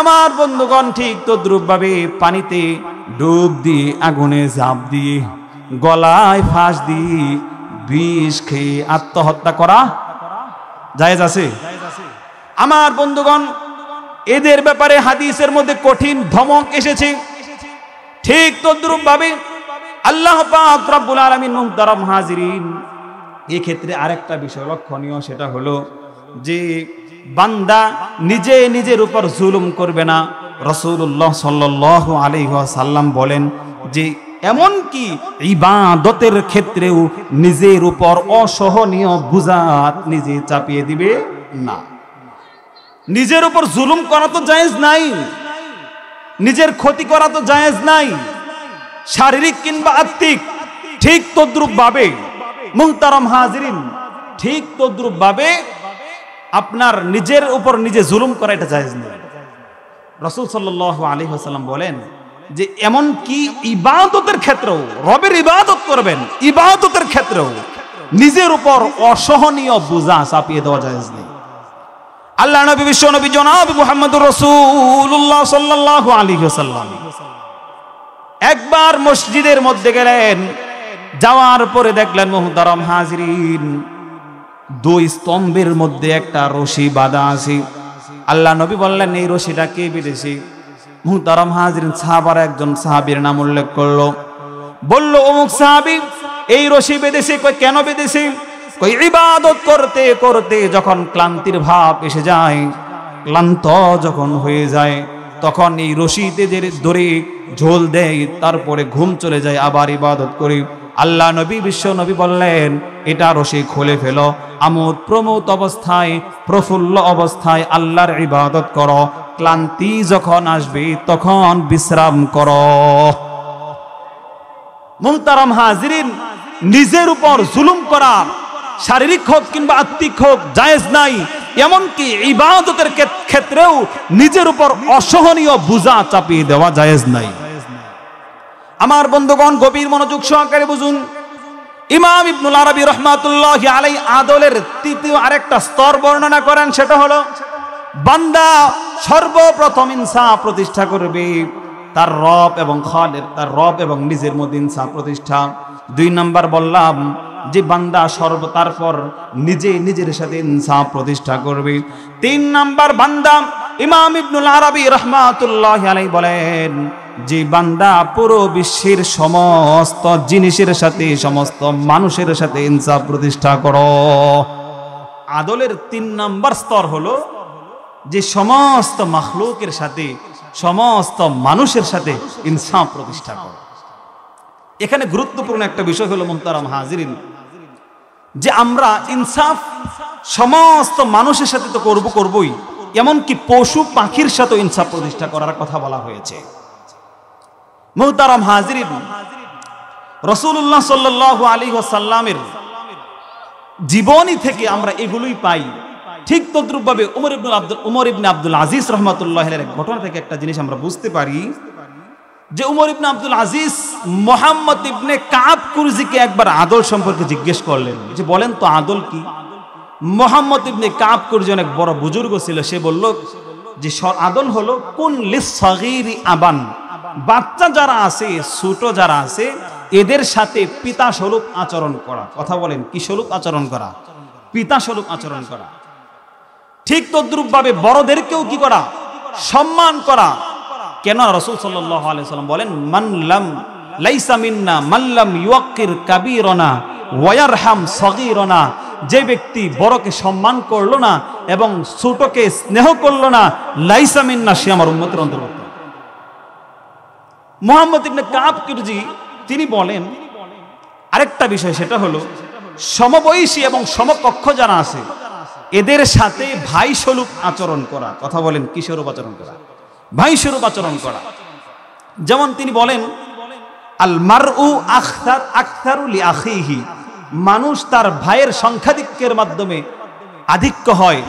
আমার বন্ধুগণ, ঠিক তদ্রুপ ভাবে পানিতে ডুব দিয়ে, আগুনে ঝাঁপ দিয়ে, গলায় ফাঁস দিয়ে বিষ খেয়ে আত্মহত্যা করা জায়েজ আছে? আমার বন্ধুগণ, এদের ব্যাপারে হাদিসের মধ্যে কঠিন ধমক এসেছে। ঠিক তদ্রুপ ভাবে আল্লাহ পাক রব্বুল আলামিন, মুহতারাম হাজিরিন, এই ক্ষেত্রে আরেকটা বিষয় লক্ষণীয়, সেটা হলো যে বান্দা নিজে নিজের উপর জুলুম করবে না। রাসূলুল্লাহ সাল্লাল্লাহু আলাইহি ওয়াসাল্লাম বলেন যে এমনকি ইবাদতের ক্ষেত্রেও নিজের উপর অসহনীয় বোঝা নিজে চাপিয়ে দিবে না। নিজের উপর জুলুম করা তো জায়েজ নাই, নিজের ক্ষতি করা তো জায়েজ নাই, শারীরিক কিংবা আত্মিক। ঠিক তদ্রুপ ভাবে মুহতারাম হাজিরিন, ঠিক তদ্রুপ ভাবে আপনার নিজের উপর নিজে জুলুম করা এটা জায়েজ নেই। রাসূল সাল্লাল্লাহু আলাইহি ওয়াসাল্লাম বলেন যে এমন কি ইবাদতের ক্ষেত্রেও, রবের ইবাদত করবেন, ইবাদতের ক্ষেত্রেও নিজের উপর অসহনীয় বোঝা চাপিয়ে দেওয়া জায়েজ নেই। আল্লাহ নবী, বিশ্ব নবী জনাব মুহাম্মদুর রাসূলুল্লাহ সাল্লাল্লাহু আলাইহি ওয়াসাল্লাম একবার মসজিদের মধ্যে গেলেন, যাওয়ার পরে দেখলেন মুহতারাম হাজিরিন, দুই স্তম্ভের মধ্যে একটা রশি বাঁধা আছে। আল্লাহ নবী বললেন, এই রশিটা কে বেঁধেছে? মুহতারাম হাজিরিন, সাহাবারা একজন সাহাবীর নাম উল্লেখ করলো, বলল অমুক সাহাবী এই রশি বেঁধেছে। কই কেন বেঁধেছে? কই ইবাদত করতে করতে যখন ক্লান্তির ভাব এসে যায়, ক্লান্ত যখন হয়ে যায়, তখন এই রশিতে ধরে ঝোল দেয়, তারপরে ঘুম চলে যায়, আবার ইবাদত করি। আল্লাহ নবী, বিশ্ব নবী বললেন, এটা রশি খুলে ফেলো, আমোদ প্রমোদ অবস্থায়, প্রফুল্ল অবস্থায় আল্লাহর ইবাদত করো, ক্লান্তি যখন আসবে তখন বিশ্রাম করো। মুহতারাম হাজিরিন, নিজের উপর জুলুম করা, শারীরিক হোক কিংবা আত্মিক হোক, জায়েজ নাই। এমনকি ইবাদতের ক্ষেত্রেও নিজের উপর অসহনীয় বোঝা চাপিয়ে দেওয়া জায়েজ নাই। আমার বন্ধুগণ, গভীর মনোযোগ সহকারে বুঝুন। ইমাম ইবনুল আরবী রাহমাতুল্লাহি আলাইহি আদলের তৃতীয় আরেকটা স্তর বর্ণনা করেন, সেটা হলো বান্দা সর্বপ্রথম ইনসাফ প্রতিষ্ঠা করবে তার রব এবং খালেক, তার রব এবং নিজের মধ্যে ইনসাফ প্রতিষ্ঠা। দুই নাম্বার বললাম যে বান্দা তারপর নিজে নিজের সাথে ইনসাফ প্রতিষ্ঠা করবে। তিন নাম্বার বান্দা, ইমাম ইবনুল আরবী রাহমাতুল্লাহি আলাইহি বলেন যে বান্দা পুরো বিশ্বের সমস্ত জিনিসের সাথে, সমস্ত মানুষের সাথে ইনসাফ প্রতিষ্ঠা করো। আদলের তিন নাম্বার স্তর হলো যে সমস্ত মাখলুকের সাথে, সমস্ত মানুষের সাথে ইনসাফ প্রতিষ্ঠা করো। এখানে গুরুত্বপূর্ণ একটা বিষয় হলো মুহতারাম হাজিরিন, যে আমরা ইনসাফ সমস্ত মানুষের সাথে তো করবই, এমনকি পশু পাখির সাথে ইনসাফ প্রতিষ্ঠা করার কথা বলা হয়েছে। মুহতারাম হাজিরিন, রাসূলুল্লাহ সাল্লাল্লাহু আলাইহি ওয়াসাল্লামের জীবনী থেকে আমরা এগুলোই পাই। ঠিক তদ্রুপভাবে উমর ইবনে আব্দুল আজিজ রাহমাতুল্লাহি আলাইহির ঘটনা থেকে একটা জিনিস আমরা বুঝতে পারি যে উমর ইবনে আব্দুল আজিজ মুহাম্মদ ইবনে কাব কুরজিকে একবার আদল সম্পর্কে জিজ্ঞেস করলেন যে বলেন তো আদল কি? মুহাম্মদ ইবনে কাব কুরজি অনেক বড় বুজুর্গ ছিল, সে বলল যে আদল হলো কুন লিসগীরি আবান, বাচ্চা যারা আছে, ছোট যারা আছে, এদের সাথে পিতা স্বরূপ আচরণ করা। কথা বলেন, কি স্বরূপ আচরণ করা? পিতা স্বরূপ আচরণ করা। ঠিক তদ্রুপ ভাবে বড়দেরকেও কি করা? সম্মান করা। কেন? রাসূল সাল্লাল্লাহু আলাইহি ওয়াসাল্লাম বলেন, মান লাম লাইসা মিন্না মান লাম ইউক্কির কাবীরানা ওয়া ইয়ারহাম সগীরানা, যে ব্যক্তি বড়কে সম্মান করলো না এবং ছোটকে স্নেহ করলো না, লাইসা মিন্না, সে আমার উম্মতের অন্তর্ভুক্ত। মুহাম্মদ ইবনে কাব কুরজি তিনি বলেন আরেকটা বিষয়, সেটা হলো সমবয়সী এবং সমকক্ষ যারা আছে এদের সাথে ভাই স্বরূপ আচরণ করা। কথা বলেন, কি স্বরূপ আচরণ করা? ভাই স্বরূপ আচরণ করা। যেমন তিনি বলেন, আল মারউ আখতারু লি আখিহি, মানুষ তার ভাইয়ের সংখ্যাধিক্যের মাধ্যমে আধিক্য হয়।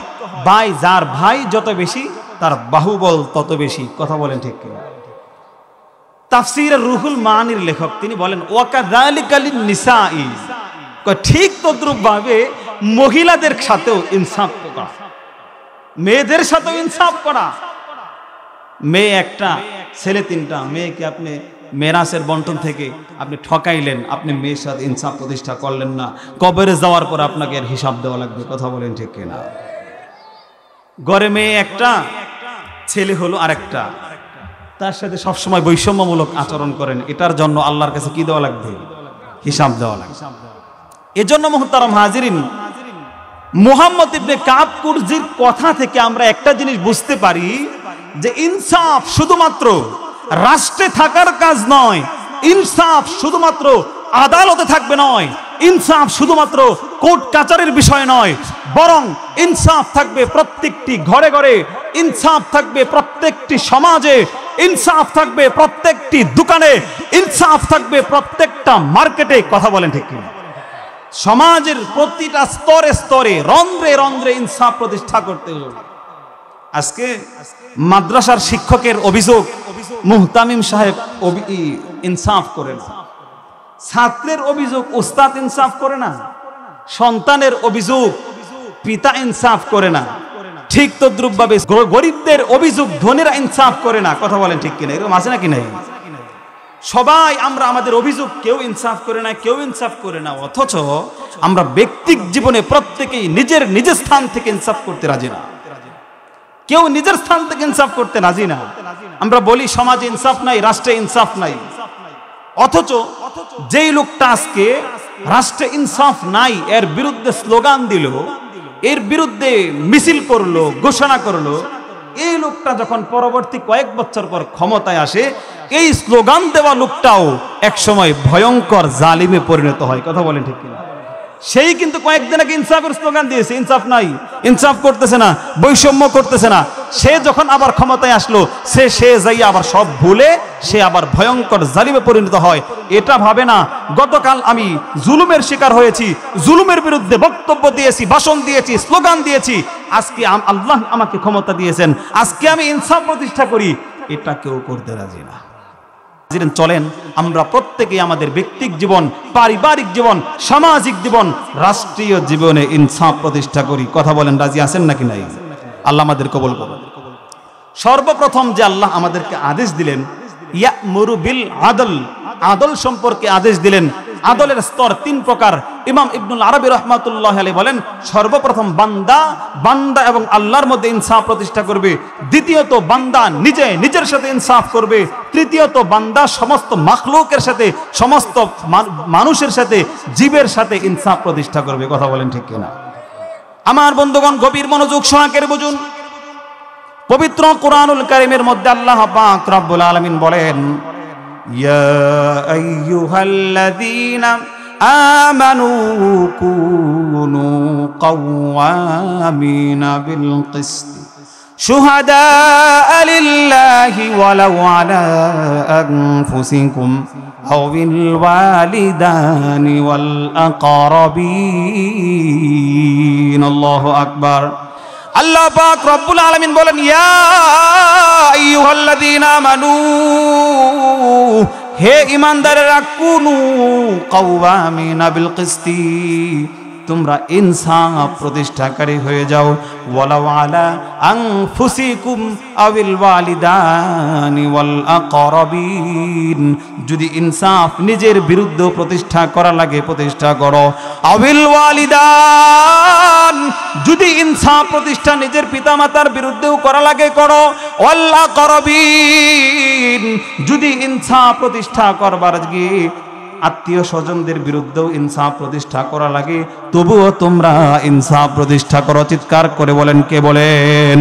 ভাই, যার ভাই যত বেশি তার বাহুবল তত বেশি। কথা বলেন ঠিক কিনা? তাফসীর রুহুল মানির লেখক তিনি বলেন, ওয়াকাযালিকা লিন নিসাই, ঠিক তদ্রুপ ভাবে মহিলাদের সাথেও ইনসাফ করা, মেয়েদের সাথেও ইনসাফ করা। মেয়ে একটা, ছেলে তিনটা, মেয়েকে আপনি মেরাসের বন্টন থেকে আপনি ঠকাইলেন, আপনি মেয়ের সাথে ইনসাফ প্রতিষ্ঠা করলেন না, কবরে যাওয়ার পর আপনাকে এর হিসাব দেওয়া লাগবে। কথা বলেন ঠিক কিনা? ঘরে মেয়ে একটা, ছেলে হলো আরেকটা, তার সাথে সবসময় বৈষম্যমূলক আচরণ করেন, এটার জন্য আল্লাহর কাছে কি দেওয়া লাগবে? হিসাব দেওয়া লাগবে। এজন্য মুহতারাম হাজিরিন, মুহাম্মদ ইবনে কাব কুরজির কথা থেকে আমরা একটা জিনিস বুঝতে পারি যে ইনসাফ শুধুমাত্র রাষ্ট্রে থাকার কাজ নয়, ইনসাফ শুধুমাত্র আদালতে থাকবে নয়, ইনসাফ শুধুমাত্র কোর্ট কাচারের বিষয় নয়, বরং ইনসাফ থাকবে প্রত্যেকটি ঘরে ঘরে, ইনসাফ থাকবে প্রত্যেকটি সমাজে, ইনসাফ থাকবে প্রত্যেকটি দোকানে, ইনসাফ থাকবে প্রত্যেকটা মার্কেটে। কথা বলেন ঠিক কিনা? সমাজের প্রতিটা স্তরে স্তরে, রন্ধ্রে রন্ধ্রে ইনসাফ প্রতিষ্ঠা করতে হবে। আজকে মাদ্রাসার শিক্ষকের অভিযোগ, মুহতামিম সাহেব ইনসাফ করে না। ছাত্রের অভিযোগ, উস্তাদ ইনসাফ করে না। সন্তানের অভিযোগ, পিতা ইনসাফ করে না। ঠিক তদ্রুপভাবে গরিবদের অভিযোগ, ধনীরা ইনসাফ করে না। কথা বলেন ঠিক কিনা? এরকম আছে নাকি নাই? সবাই আমরা আমাদের অভিযোগ, কেউ ইনসাফ করে না, কেউ ইনসাফ করে না। অথচ আমরা ব্যক্তিক জীবনে প্রত্যেকেই নিজের নিজের স্থান থেকে ইনসাফ করতে রাজি না। কেউ নিজের স্থান থেকে ইনসাফ করতে রাজি না। আমরা বলি সমাজে ইনসাফ নাই, রাষ্ট্রে ইনসাফ নাই। অথচ যেই লোকটা আজকে রাষ্ট্রে ইনসাফ নাই এর বিরুদ্ধে স্লোগান দিল, এর বিরুদ্ধে মিছিল করলো, ঘোষণা করলো, এই লোকটা যখন পরবর্তী কয়েক বছর পর ক্ষমতায় আসে, এই স্লোগান দেওয়া লোকটাও একসময় ভয়ঙ্কর জালিমে পরিণত হয়। কথা বলেন ঠিক কিনা? সেই কিন্তু কয়েকদিন আগে ইনসাফের স্লোগান দিয়েছে, ইনসাফ নাই, ইনসাফ করতেছে না, বৈষম্য করতেছে না। সে যখন আবার ক্ষমতায় আসলো, সে যাইয়া আবার সব ভুলে সে আবার ভয়ঙ্কর জালিমে পরিণত হয়। এটা ভাবে না গতকাল আমি জুলুমের শিকার হয়েছি, জুলুমের বিরুদ্ধে বক্তব্য দিয়েছি, ভাষণ দিয়েছি, স্লোগান দিয়েছি, আজকে আল্লাহ আমাকে ক্ষমতা দিয়েছেন, আজকে আমি ইনসাফ প্রতিষ্ঠা করি, এটা কেউ করতে রাজি না। চলেন আমরা প্রত্যেকে আমাদের ব্যক্তিক জীবন, পারিবারিক জীবন, সামাজিক জীবন, রাষ্ট্রীয় জীবনে ইনসাফ প্রতিষ্ঠা করি। কথা বলেন, রাজি আছেন নাকি নাই? আল্লাহ আমাদের কবুল করুন। সর্বপ্রথম যে আল্লাহ আমাদেরকে আদেশ দিলেন, ইয়ামুরু বিল আদল, আদল সম্পর্কে আদেশ দিলেন। আদলের স্তর তিন প্রকার। ইমাম ইবনুল আরবী রাহমাতুল্লাহি আলাইহি বলেন, সর্বপ্রথম বান্দা এবং আল্লাহর মধ্যে ইনসাফ প্রতিষ্ঠা করবে। দ্বিতীয়ত বান্দা নিজের সাথে ইনসাফ করবে। তৃতীয়ত বান্দা সমস্ত মাখলুকের সাথে, সমস্ত মানুষের সাথে, জীবের সাথে ইনসাফ প্রতিষ্ঠা করবে। কথা বলেন ঠিক কিনা? আমার বন্ধুগণ, গভীর মনোযোগ সহকারে বুঝুন। পবিত্র কোরআনুল কারীমের মধ্যে আল্লাহ পাক রব্বুল আলামিন বলেন, ইয়া আইয়ুহাল্লাযীনা আমানু কুনু কাওয়ামিনা বিল কিসত শুহাদাআ লিল্লাহি ওয়ালাউ আলা আনফুসিকুম আও বিল ওয়ালিদানি ওয়াল আকরাবিন। আল্লাহু আকবার। আল্লাহ পাক রব্বুল আলামিন বলেন, ইয়া আইয়ুহাল্লাযীনা আমানু, হে ঈমানদারেরা, কুনু কাওয়ামিনা বিল কিসতি, তোমরা ইনসাফ প্রতিষ্ঠাকারী হয়ে যাও। ওয়ালাউ আলা আনফুসিকুম আবিল ওয়ালিদানি ওয়াল আকরাবিন, যদি ইনসাফ নিজের বিরুদ্ধে প্রতিষ্ঠা করা লাগে প্রতিষ্ঠা করো। আবিল ওয়ালিদান, যদি ইনসাফ প্রতিষ্ঠা নিজের পিতামাতার বিরুদ্ধেও করা লাগে করো। ওয়াল আকরাবিন, যদি ইনসাফ প্রতিষ্ঠা করবার গিয়ে আত্মীয় স্বজনদের বিরুদ্ধেও ইনসাফ প্রতিষ্ঠা করা লাগে, তবুও তোমরা ইনসাফ প্রতিষ্ঠা করো। চিৎকার করে বলেন, কে বলেন?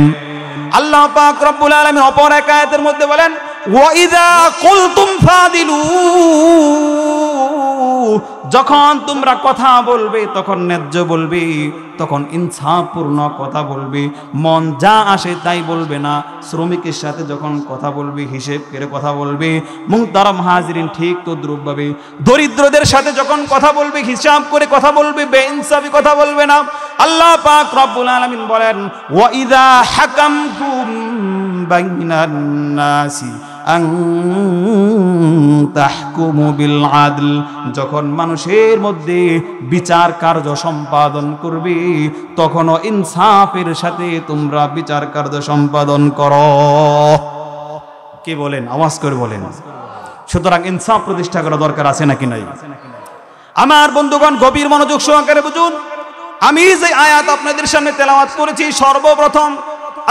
আল্লাহ পাক রব্বুল আলামিন অপর এক আয়াতের মধ্যে বলেন, ওয়া ইযা কুলতুম ফাদিলু, যখন তোমরা কথা বলবে তখন ন্যায্য বলবে, তখন ইনসাফপূর্ণ কথা বলবে, মন যা আসে তাই বলবে না। শ্রমিকের সাথে যখন কথা বলবে হিসেব করে কথা বলবে। মুহতারাম হাজিরিন, ঠিক তদ্রুপভাবে দরিদ্রদের সাথে যখন কথা বলবে হিসাব করে কথা বলবে, বেইনসাফি কথা বলবে না। আল্লাহ পাক রব্বুল আলামিন বলেন, ওয়া ইযা হাকামতুম বাইনান নাসি আন তাহকুমু বিল আদল, যখন মানুষের মধ্যে বিচার কার্য সম্পাদন করবে তখনও ইনসাফের সাথে তোমরা বিচার কার্য সম্পাদন করো। কি বলেন? আওয়াজ করে বলেন। সুতরাং ইনসাফ প্রতিষ্ঠা করা দরকার আছে নাকি নাই? আমার বন্ধুগণ, গভীর মনোযোগ সহকারে বুঝুন। আমি যে আয়াত আপনাদের সামনে তেলাওয়াত করেছি, সর্বপ্রথম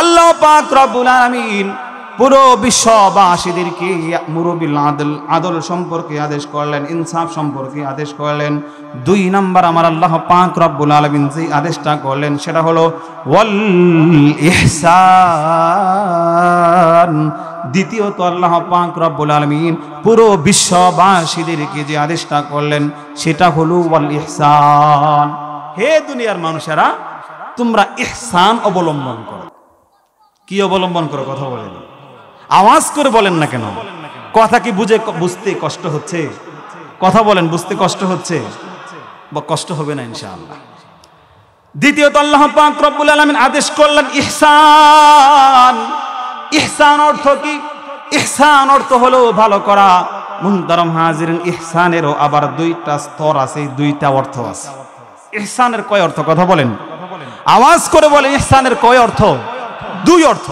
আল্লাহ পাক রব্বুল আলামিন পুরো বিশ্ববাসীদেরকে ইয়ামুরু বিল আদল, আদল সম্পর্কে আদেশ করলেন, ইনসাফ সম্পর্কে আদেশ করলেন। 2 নাম্বার আমার আল্লাহ পাক রব্বুল আলামিন যে আদেশটা করলেন সেটা হলো ওয়াল ইহসান। দ্বিতীয়ত আল্লাহ পাক রব্বুল আলামিন পুরো বিশ্ববাসীদেরকে যে আদেশটা করলেন সেটা হলো ওয়াল ইহসান। হে দুনিয়ার মানুষেরা, তোমরা ইহসান অবলম্বন করো। কি অবলম্বন করো? কথা বলেন, আওয়াজ করে বলেন না কেন? কথা কি বুঝতে কষ্ট হচ্ছে? কথা বলেন, বুঝতে কষ্ট হচ্ছে? বা কষ্ট হবে না ইনশাআল্লাহ। দ্বিতীয়ত আল্লাহ পাক রব্বুল আলামিন আদেশ করলেন ইহসান। ইহসান অর্থ কি? ইহসান অর্থ হলো ভালো করা। মুহতারাম হাজিরিন, ইহসানেরও আবার 2টা স্তর আছে, 2টা অর্থ আছে। ইহসানের কয় অর্থ? কথা বলেন, আওয়াজ করে বলেন। ইহসানের কয় অর্থ? 2 অর্থ।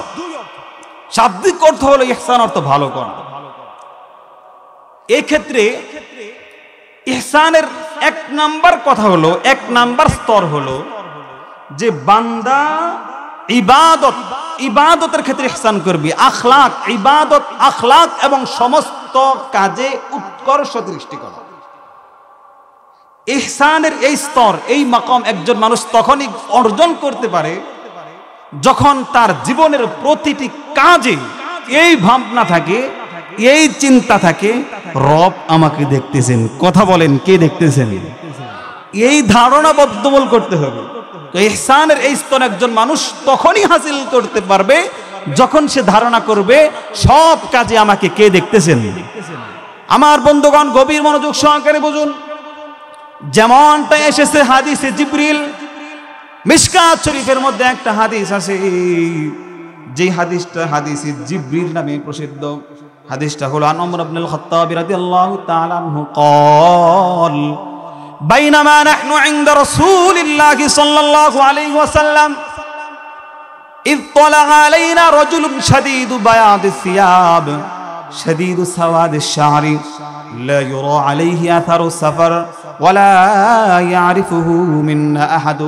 শাব্দিক অর্থ হলো ইহসান অর্থ ভালো করা। এই ক্ষেত্রে ইহসানের 1 নাম্বার কথা হলো, 1 নাম্বার স্তর হলো যে বান্দা ইবাদতের ক্ষেত্রে ইহসান করবি। আখলাক, ইবাদত, আখলাক এবং সমস্ত কাজে উৎকর্ষ দৃষ্টি করা। ইহসানের এই স্তর, এই মাকাম একজন মানুষ তখনই অর্জন করতে পারে যখন তার জীবনের প্রতিটি কাজে এই ভাবনা থাকে, এই চিন্তা থাকে, রব আমাকে দেখতেছেন। কথা বলেন, কে দেখতেছেন? এই ধারণা বদ্ধমূল করতে হবে। তো ইহসানের এই স্তর একজন মানুষ তখনই হাসিল করতে পারবে যখন সে ধারণা করবে সব কাজে আমাকে কে দেখতেছেন। আমার বন্ধুগণ, গভীর মনোযোগ সহকারে বুঝুন। যেমনটা এসেছে হাদিসে জিবরিল, মিশকাত শরীফের মধ্যে একটা হাদিস আছে, যে হাদিসটা হাদিসে জিবরিল নামে প্রসিদ্ধ। হাদিসটা হলো আন ওমর ইবনে আল-খাত্তাব রাদিয়াল্লাহু তাআলা আনহু قال বাইনামা নাহনু ইনদা রাসূলিল্লাহি সাল্লাল্লাহু আলাইহি ওয়াসাল্লাম ইয তালা আলাইনা রাজুলুন শাদীদু বায়াদিস সিয়াব শাদীদু সাওয়াদিশ শা'রি لا يرى عليه أثر السفر ولا يعرفه منا أحد।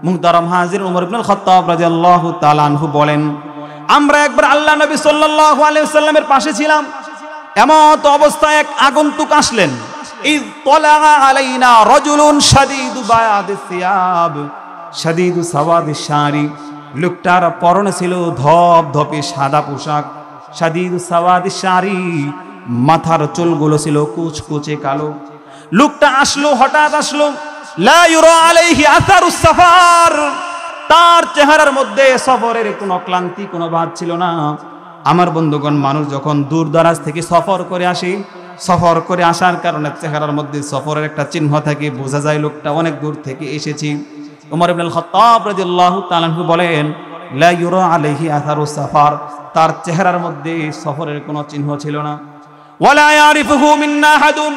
মুহতারাম হাজির, ওমর ইবনে আল-খাত্তাব রাদিয়াল্লাহু তাআলা আনহু বলেন, আমরা একবার আল্লাহ নবী সাল্লাল্লাহু আলাইহি ওয়াসাল্লামের পাশে ছিলাম। এমত অবস্থায় এক আগন্তুক আসলেন। ইয তালা আলাইনা রাজুলুন শাদীদু বায়াদিস সিয়াব শাদীদু সাওয়াদিশ শা'রি। লোকটার পরনে ছিল ধপধপে সাদা পোশাক। শাদীদু সাওয়াদিশ শা'রি, মাথার চুলগুলো ছিল কুচকুচে কালো। লোকটা আসলো, হঠাৎ আসলো। লা ইউরা আলাইহি আসারুস সাফার, তার চেহারার মধ্যে সফরের কোনো ক্লান্তি, কোনো ভাব ছিল না। আমার বন্ধুগণ, মানুষ যখন দূর দরাজ থেকে সফর করে আসে, সফর করে আসার কারণে চেহারার মধ্যে সফরের একটা চিহ্ন থাকে, বোঝা যায় লোকটা অনেক দূর থেকে এসেছে। ওমর ইবনে আল-খাত্তাব রাদিয়াল্লাহু তাআলা আনহু বলেন, লা ইউরা আলাইহি আসারুস সাফার, তার চেহারার মধ্যে সফরের কোনো চিহ্ন ছিল না। ওয়ালা ইয়ারিফুহু মিন্না আহাদুন,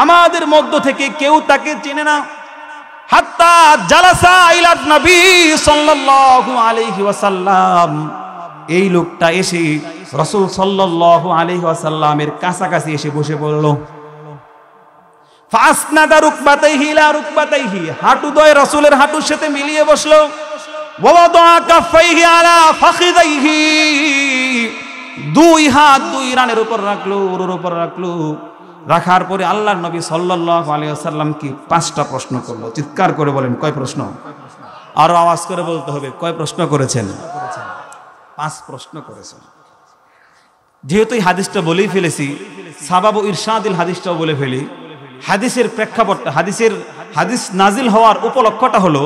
আমাদের মধ্য থেকে কেউ তাকে চেনে না। হাত্তা জালাসা ইলা নবী সাল্লাল্লাহু আলাইহি ওয়াসাল্লাম, এই লোকটা এসে রাসূল সাল্লাল্লাহু আলাইহি ওয়াসাল্লামের কাছাকাছি এসে বসে পড়ল। ফাসনাদা রুকবাতাইহি ইলা রুকবাতাইহি, হাঁটুদ্বয় রাসূলের হাঁটুর সাথে মিলিয়ে বসলো। ওয়া ওয়াদা কাফাইহি আলা ফাখিদাইহি, 2 হাত 2 রানের উপর রাখলো, ওর উপর রাখলো। রাখার পরে আল্লাহর নবী সাল্লাল্লাহু আলাইহি ওয়াসাল্লাম কি 5টা প্রশ্ন করলো। চিৎকার করে বলেন, কয় প্রশ্ন? আরো আওয়াজ করে বলতে হবে, কয় প্রশ্ন করেছেন? 5 প্রশ্ন করেছেন। যেহেতু এই হাদিসটা বলেই ফেলেছি, সাবাবু ইরশাদিল হাদিসটাও বলে ফেলি। হাদিসের প্রেক্ষাপটটা, হাদিস নাজিল হওয়ার উপলক্ষটা হলো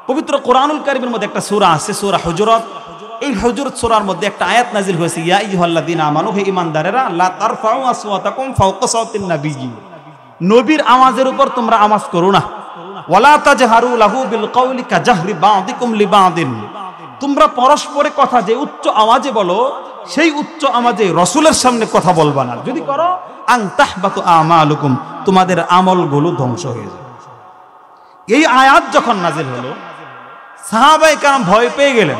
পবিত্র কোরআনুল কারীমের মধ্যে একটা সূরা আছে, সূরা হুজুরাত। এই হুজুরাত সূরার মধ্যে একটা আয়াত নাজিল হয়েছে, ইয়া আইয়ুহাল্লাযীনা আমানু, হে ঈমানদারেরা, লা তারফাউ আসওয়াতাকুম ফাওকা সাওতিন নাবিয়্যি, নবীর আওয়াজের উপর তোমরা আওয়াজ করো না। ওয়ালা তাজহারু লাহু বিল কওলি কাজাহরি বা'দিকুম লিবা'দিন, তোমরা পরস্পরে কথা যে উচ্চ আওয়াজে বলো সেই উচ্চ আমাদের রসুলের সামনে কথা বলবা না, যদি করো আন তাহবাতু আমালুকুম, তোমাদের আমলগুলো ধ্বংস হয়ে যাবে। এই আয়াত যখন নাজিল হলো সাহাবায়ে কেরাম ভয় পেয়ে গেলেন,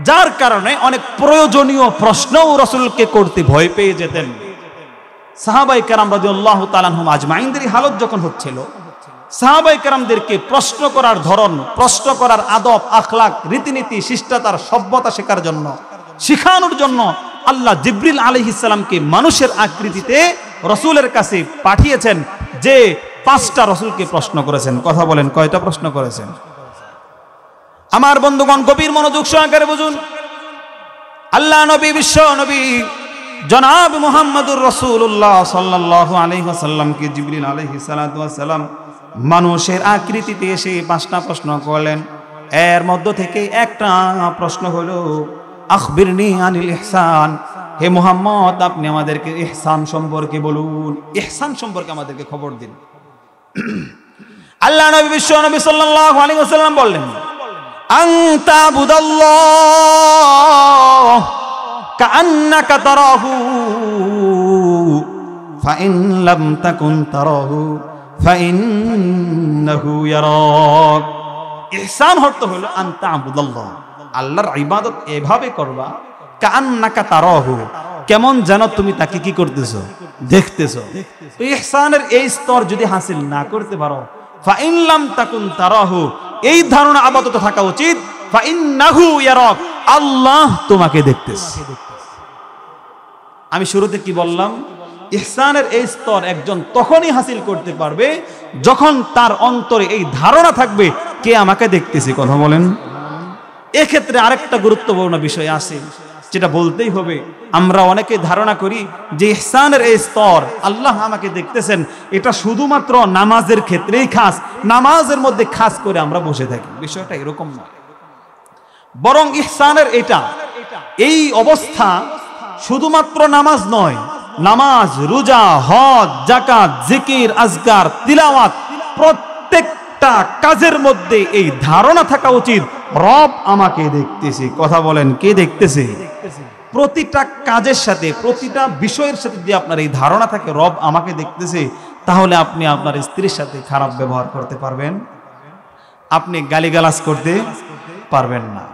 যার কারণে অনেক প্রয়োজনীয় প্রশ্নও রাসূলকে করতে ভয় পেয়ে যেতেন। সাহাবায়ে কেরাম রাদিয়াল্লাহু তাআলা আনহুম আজমাইনদের হালত যখন হচ্ছিল, সাহাবায়ে কেরামদেরকে প্রশ্ন করার ধরন, প্রশ্ন করার আদব, আখলাক, রীতিনীতি, শিষ্টাচার, সভ্যতা শেখার জন্য, শিখানোর জন্য আল্লাহ জিবরিল আলাইহিস সালামকে মানুষের আকৃতিতে রাসূলের কাছে পাঠিয়েছেন, যে 5টা রাসূলকে প্রশ্ন করেছেন। কথা বলেন, কয়টা প্রশ্ন করেছেন? আমার বন্ধুগণ, গভীর মনোযোগ সহকারে বুঝুন। আল্লাহ নবী, বিশ্ব নবী জনাব মুহাম্মদুর রাসূলুল্লাহ সাল্লাল্লাহু আলাইহি ওয়াসাল্লামকে জিবরিল আলাইহিস সালাতু ওয়াস সালাম মানুষের আকৃতিতে এসে 5টা প্রশ্ন করলেন। এর মধ্য থেকে একটা প্রশ্ন হলো আখবিরনি আনিল ইহসান, হে মুহাম্মদ আপনি আমাদেরকে ইহসান সম্পর্কে বলুন, ইহসান সম্পর্কে আমাদেরকে খবর দিন। আল্লাহ নবী, বিশ্ব নবী সাল্লাল্লাহু আলাইহি ওয়াসাল্লাম বললেন আনতা বুদাল্লাহ কাআন্নাকা তারাহু ফাইন লাম তাকুন তারাহু ফাইন্নাহু ইয়ারাক। ইহসান অর্থ হলো আনতা বুদাল্লাহ, আল্লাহর ইবাদত এভাবে করবা কাআন্নাকা তারাহু, কেমন যেন তুমি তাকে কি করতেছো, দেখতেছো। তো ইহসানের এই স্তর যদি হাসিল না করতে পারো, ফাইন লাম তাকুন তারাহু, এই ধারণা আপাতত থাকা উচিত, ফাইন্নাহু ইয়ারাক, আল্লাহ তোমাকে দেখতেছে। আমি শুরুতে কি বললাম? ইহসানের এই স্তর একজন তখনই হাসিল করতে পারবে যখন তার অন্তরে এই ধারণা থাকবে কে আমাকে দেখতেছে। কথা বলেন। এক্ষেত্রে আরেকটা গুরুত্বপূর্ণ বিষয় আছে, যেটা বলতেই হবে। আমরা অনেকে ধারণা করি যে ইহসানের এই স্তর, আল্লাহ আমাকে দেখতেছেন, এটা শুধুমাত্র নামাজের ক্ষেত্রেই খাস, নামাজের মধ্যে খাস করে আমরা বসে থাকি। বিষয়টা এরকম নয়, বরং ইহসানের এই অবস্থা শুধুমাত্র নামাজ নয়, নামাজ, রোজা, হজ, যাকাত, জিকির, আজকার, তিলাওয়াত, প্রত্যেকটা কাজের মধ্যে এই ধারণা থাকা উচিত রব আমাকে দেখতেছে। কথা বলেন, কে দেখতেছে? প্রতিটা কাজের সাথে, প্রতিটা বিষয়ের সাথে যদি আপনার এই ধারণা থাকে রব আমাকে দেখতেছে, তাহলে আপনি আপনার স্ত্রীর সাথে খারাপ ব্যবহার করতে পারবেন, আপনি গালিগালাজ করতে পারবেন না।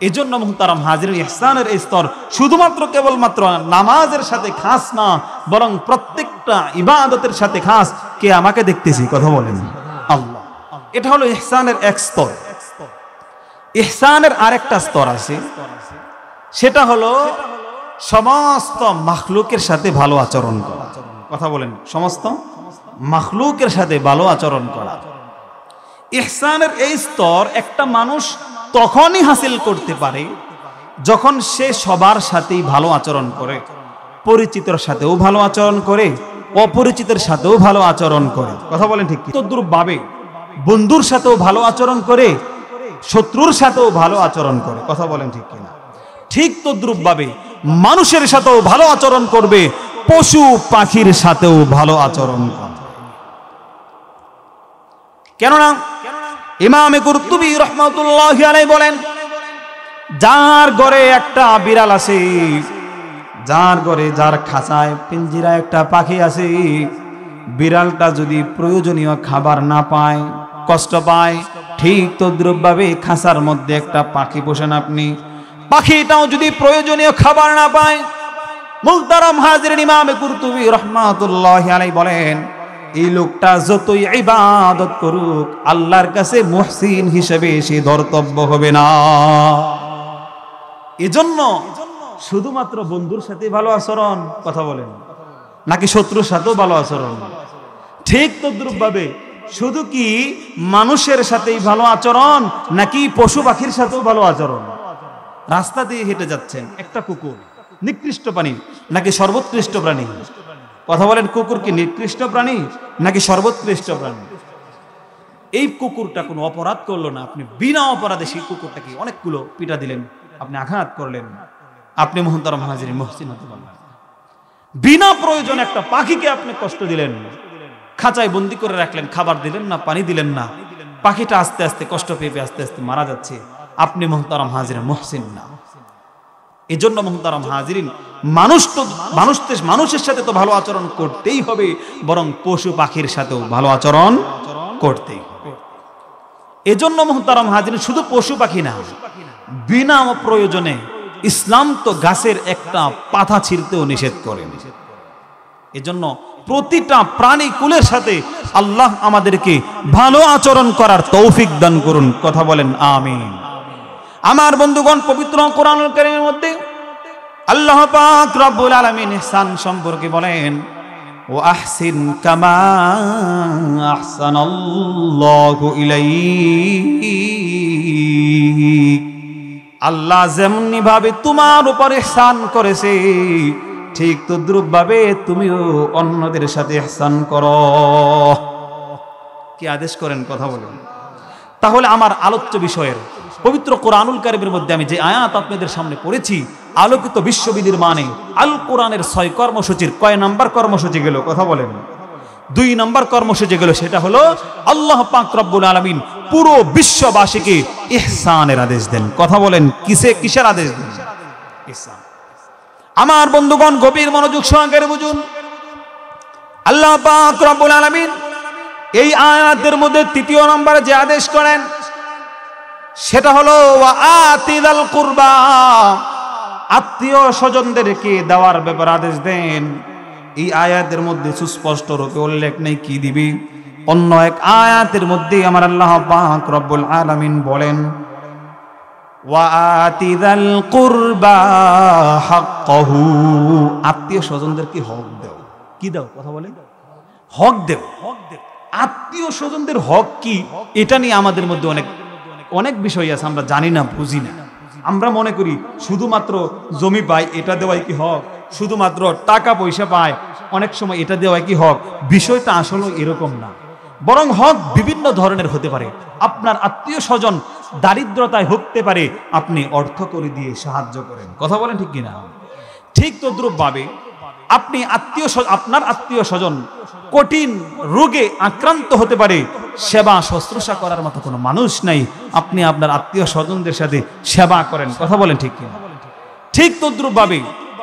এই জন্য মুহতারাম হাজিরিন, ইহসানের এই স্তর শুধুমাত্র কেবলমাত্র নামাজের সাথে খাস না, বরং প্রত্যেকটা ইবাদতের সাথে খাস, কে আমাকে দেখতেছি। কথা বলেন, আল্লাহ। এটা হলো ইহসানের এক স্তর। ইহসানের আরেকটা স্তর আছে, সেটা হলো সমস্ত মাখলুকের সাথে ভালো আচরণ করা। কথা বলেন, সমস্ত মাখলুকের সাথে ভালো আচরণ করা। ইহসানের এই স্তর একটা মানুষ তখনই হাসিল করতে পারে যখন সে সবার সাথেই ভালো আচরণ করে, পরিচিতর সাথেও ভালো আচরণ করে, অপরিচিতের সাথেও ভালো আচরণ করে। কথা বলেন ঠিক কি? তদ্রূপভাবে বন্ধুর সাথেও ভালো আচরণ করে, শত্রুর সাথেও ভালো আচরণ করে। কথা বলেন ঠিক কিনা? ঠিক তদ্রূপভাবে মানুষের সাথেও ভালো আচরণ করবে, পশু পাখির সাথেও ভালো আচরণ করবে। কেননা ইমামে কুরতুবী রাহমাতুল্লাহি আলাইহি বলেন, যার ঘরে একটা বিড়াল আছে, যার ঘরে, যার খাঁচায়, পিঞ্জিরায় একটা পাখি আছে, বিড়ালটা যদি প্রয়োজনীয় খাবার না পায়, কষ্ট পায়, ঠিক তদ্রূপভাবে খাঁচার মধ্যে একটা পাখি পোষেন আপনি, পাখিটাও যদি প্রয়োজনীয় খাবার না পায়, মুহতারাম হাজিরিন, ইমামে কুরতুবী রাহমাতুল্লাহি আলাইহি বলেন, এই লোকটা যতই ইবাদত করুক আল্লাহর কাছে মুহসিন হিসেবে সে ধর্তব্য হবে না। এজন্য শুধুমাত্র বন্ধুর সাথে ভালো আচরণ, কথা বলেন, নাকি শত্রুর সাথেও ভালো আচরণ? ঠিক তদ্রূপভাবে শুধু কি মানুষের সাথেই ভালো আচরণ, নাকি পশু পাখির সাথেও ভালো আচরণ? রাস্তা দিয়ে হেঁটে যাচ্ছেন, একটা কুকুর নিকৃষ্ট প্রাণী নাকি সর্বোৎকৃষ্ট প্রাণী? কথা বলেন, কুকুর কি নিকৃষ্ট প্রাণী নাকি সর্বোৎকৃষ্ট প্রাণী? এই কুকুরটা কোনো অপরাধ করলো না, আপনি বিনা অপরাধে সেই কুকুরটাকে অনেকগুলো পিটা দিলেন, আপনি আঘাত করলেন, আপনি মুহতারাম হাজিরিন মুহসিন হতে পারলেন। বিনা প্রয়োজনে একটা পাখিকে আপনি কষ্ট দিলেন, খাঁচায় বন্দি করে রাখলেন, খাবার দিলেন না, পানি দিলেন না, পাখিটা আস্তে আস্তে কষ্ট পেয়ে আস্তে আস্তে মারা যাচ্ছে, আপনি মুহতারাম হাজিরিন মুহসিন না। এজন্য মুহতারাম হাজিরিন, মানুষের সাথে তো ভালো আচরণ করতেই হবে, বরং পশু পাখির সাথেও ভালো আচরণ করতেই হবে। এজন্য মুহতারাম হাজিরিন, শুধু পশু পাখি না, বিনা প্রয়োজনে ইসলাম তো গাছের একটা পাতা ছিঁড়তেও নিষেধ করে। এজন্য প্রতিটা প্রাণী কুলের সাথে আল্লাহ আমাদেরকে ভালো আচরণ করার তৌফিক দান করুন। কথা বলেন আমিন। আমার বন্ধুগণ, পবিত্র কোরআনুল কারীমের মধ্যে আল্লাহ পাক রব্বুল আলামিন ইহসান সম্পর্কে বলেন, ওয়া আহসিন কামা আহসানাল্লাহু ইলাইক। আল্লাহ যেমনি ভাবে তোমার উপর ইহসান করেছে, ঠিক তদ্রুপ ভাবে তুমিও অন্যদের সাথে ইহসান করো। কি আদেশ করেন? কথা বলেন। তাহলে আমার আলোচ্য বিষয়ের পবিত্র কোরআনুল কারীমের মধ্যে আমি যে আয়াত আপনাদের সামনে পড়েছি, আলোকিত বিশ্ববিধির মানে আল কোরআনের 6 কর্মসূচির কয় নাম্বার কর্মসূচি গেল? কথা বলেন। 2 নাম্বার কর্মসূচি গেল, সেটা হলো আল্লাহ পাক রব্বুল আলামিন পুরো বিশ্ববাসীকে ইহসানের আদেশ দেন। কথা বলেন, কিসের আদেশ দেন? ইহসান। আমার বন্ধুগণ, গভীর মনোযোগ সহকারে বুঝুন। আল্লাহ পাক রব্বুল আলামিন এই আয়াতের মধ্যে 3 নম্বরে যে আদেশ করেন, সেটা হলো ওয়া আতিযাল কুরবা, আত্মীয় স্বজনদেরকে দেওয়ার ব্যাপারে আদেশ দেন। এই আয়াতের মধ্যে সুস্পষ্ট রূপে উল্লেখ নেই কি দিবি। অন্য এক আয়াতের মধ্যে আমার আল্লাহ পাক রব্বুল আলামিন বলেন, ওয়া আতিযাল কুরবা হাক্কাহু, আত্মীয় স্বজনদেরকে হক দাও। কি দাও? কথা বলেন, হক দেও। আত্মীয় স্বজনদের হক কি, এটা নিয়ে আমাদের মধ্যে অনেক বিষয় আছে, আমরা জানি না, বুঝি না। আমরা মনে করি শুধুমাত্র জমি পাই এটা দেওয়াই কি হক, শুধুমাত্র টাকা পয়সা পায় অনেক সময় এটা দেওয়াই কি হক। বিষয়টা আসলে এরকম না, বরং হক বিভিন্ন ধরনের হতে পারে। আপনার আত্মীয় স্বজন দারিদ্রতায় ভুগতে পারে, আপনি অর্থ করে দিয়ে সাহায্য করেন। কথা বলেন ঠিক কিনা? ঠিক তদ্রূপ ভাবে আপনি আপনার আত্মীয় স্বজন কঠিন রোগে আক্রান্ত হতে পারে, সেবা শুশ্রূষা করার মতো কোনো মানুষ নাই, আপনি আপনার আত্মীয় স্বজনদের সাথে সেবা করেন। কথা বলেন ঠিক কিনা? ঠিক তদ্রূপ ভাবে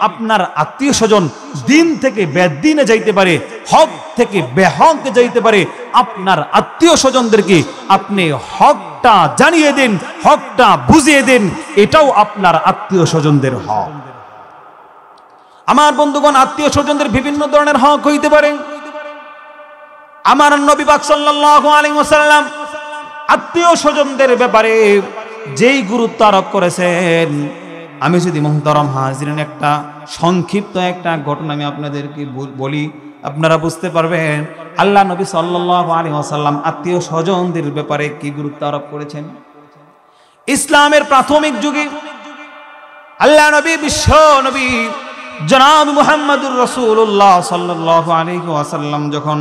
আপনার আত্মীয় স্বজন দিন থেকে বেদিনে যাইতে পারে, হক থেকে বেহকে যাইতে পারে, আপনার আত্মীয় স্বজনদেরকে আপনি হকটা জানিয়ে দিন, হকটা বুঝিয়ে দিন, এটাও আপনার আত্মীয় স্বজনদের হক। আমার বন্ধুগণ, আত্মীয় স্বজনদের বিভিন্ন ধরনের হক হইতে পারে। আমার নবী পাক সাল্লাল্লাহু আলাইহি ওয়াসাল্লাম আত্মীয় স্বজনদের ব্যাপারে যেই গুরুত্ব আরোপ করেছেন, আমি যদি মুহতারাম হাজিরিন একটা সংক্ষিপ্ত একটা ঘটনা আমি আপনাদেরকে বলি, আপনারা বুঝতে পারবেন আল্লাহ নবী সাল্লাল্লাহু আলাইহি ওয়াসাল্লাম আত্মীয় স্বজনদের ব্যাপারে কি গুরুত্ব আরোপ করেছেন। ইসলামের প্রাথমিক যুগে আল্লাহ নবী, বিশ্ব নবী জনাব মুহাম্মদুর রাসূলুল্লাহ সাল্লাল্লাহু আলাইহি ওয়াসাল্লাম যখন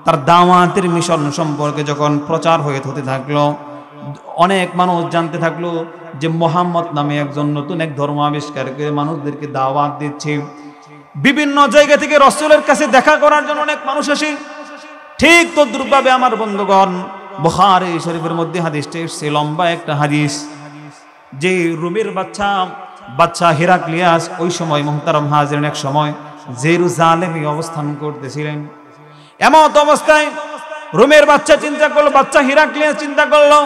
তার দাওয়াতের মিশন সম্পর্কে যখন প্রচার হতে থাকলো, অনেক মানুষ জানতে থাকলো যে মুহাম্মদ নামে একজন নতুন এক ধর্ম আবিষ্কার করে মানুষদেরকে দাওয়াত দিচ্ছে। বিভিন্ন জায়গা থেকে রাসূলের কাছে দেখা করার জন্য অনেক মানুষ আসে। ঠিক তদ্রূপভাবে আমার বন্ধুগণ, বুখারী শরীফের মধ্যে হাদিসটি এসেছে, লম্বা একটা হাদিস, যে রোমের বাদশা হেরাক্লিয়াস ওই সময় মুহতারাম হাজিরিন এক সময় জেরুজালেমে অবস্থান করতেছিলেন। এমত অবস্থায় রোমের বাদশা হেরাক্লিয়াস চিন্তা করলো,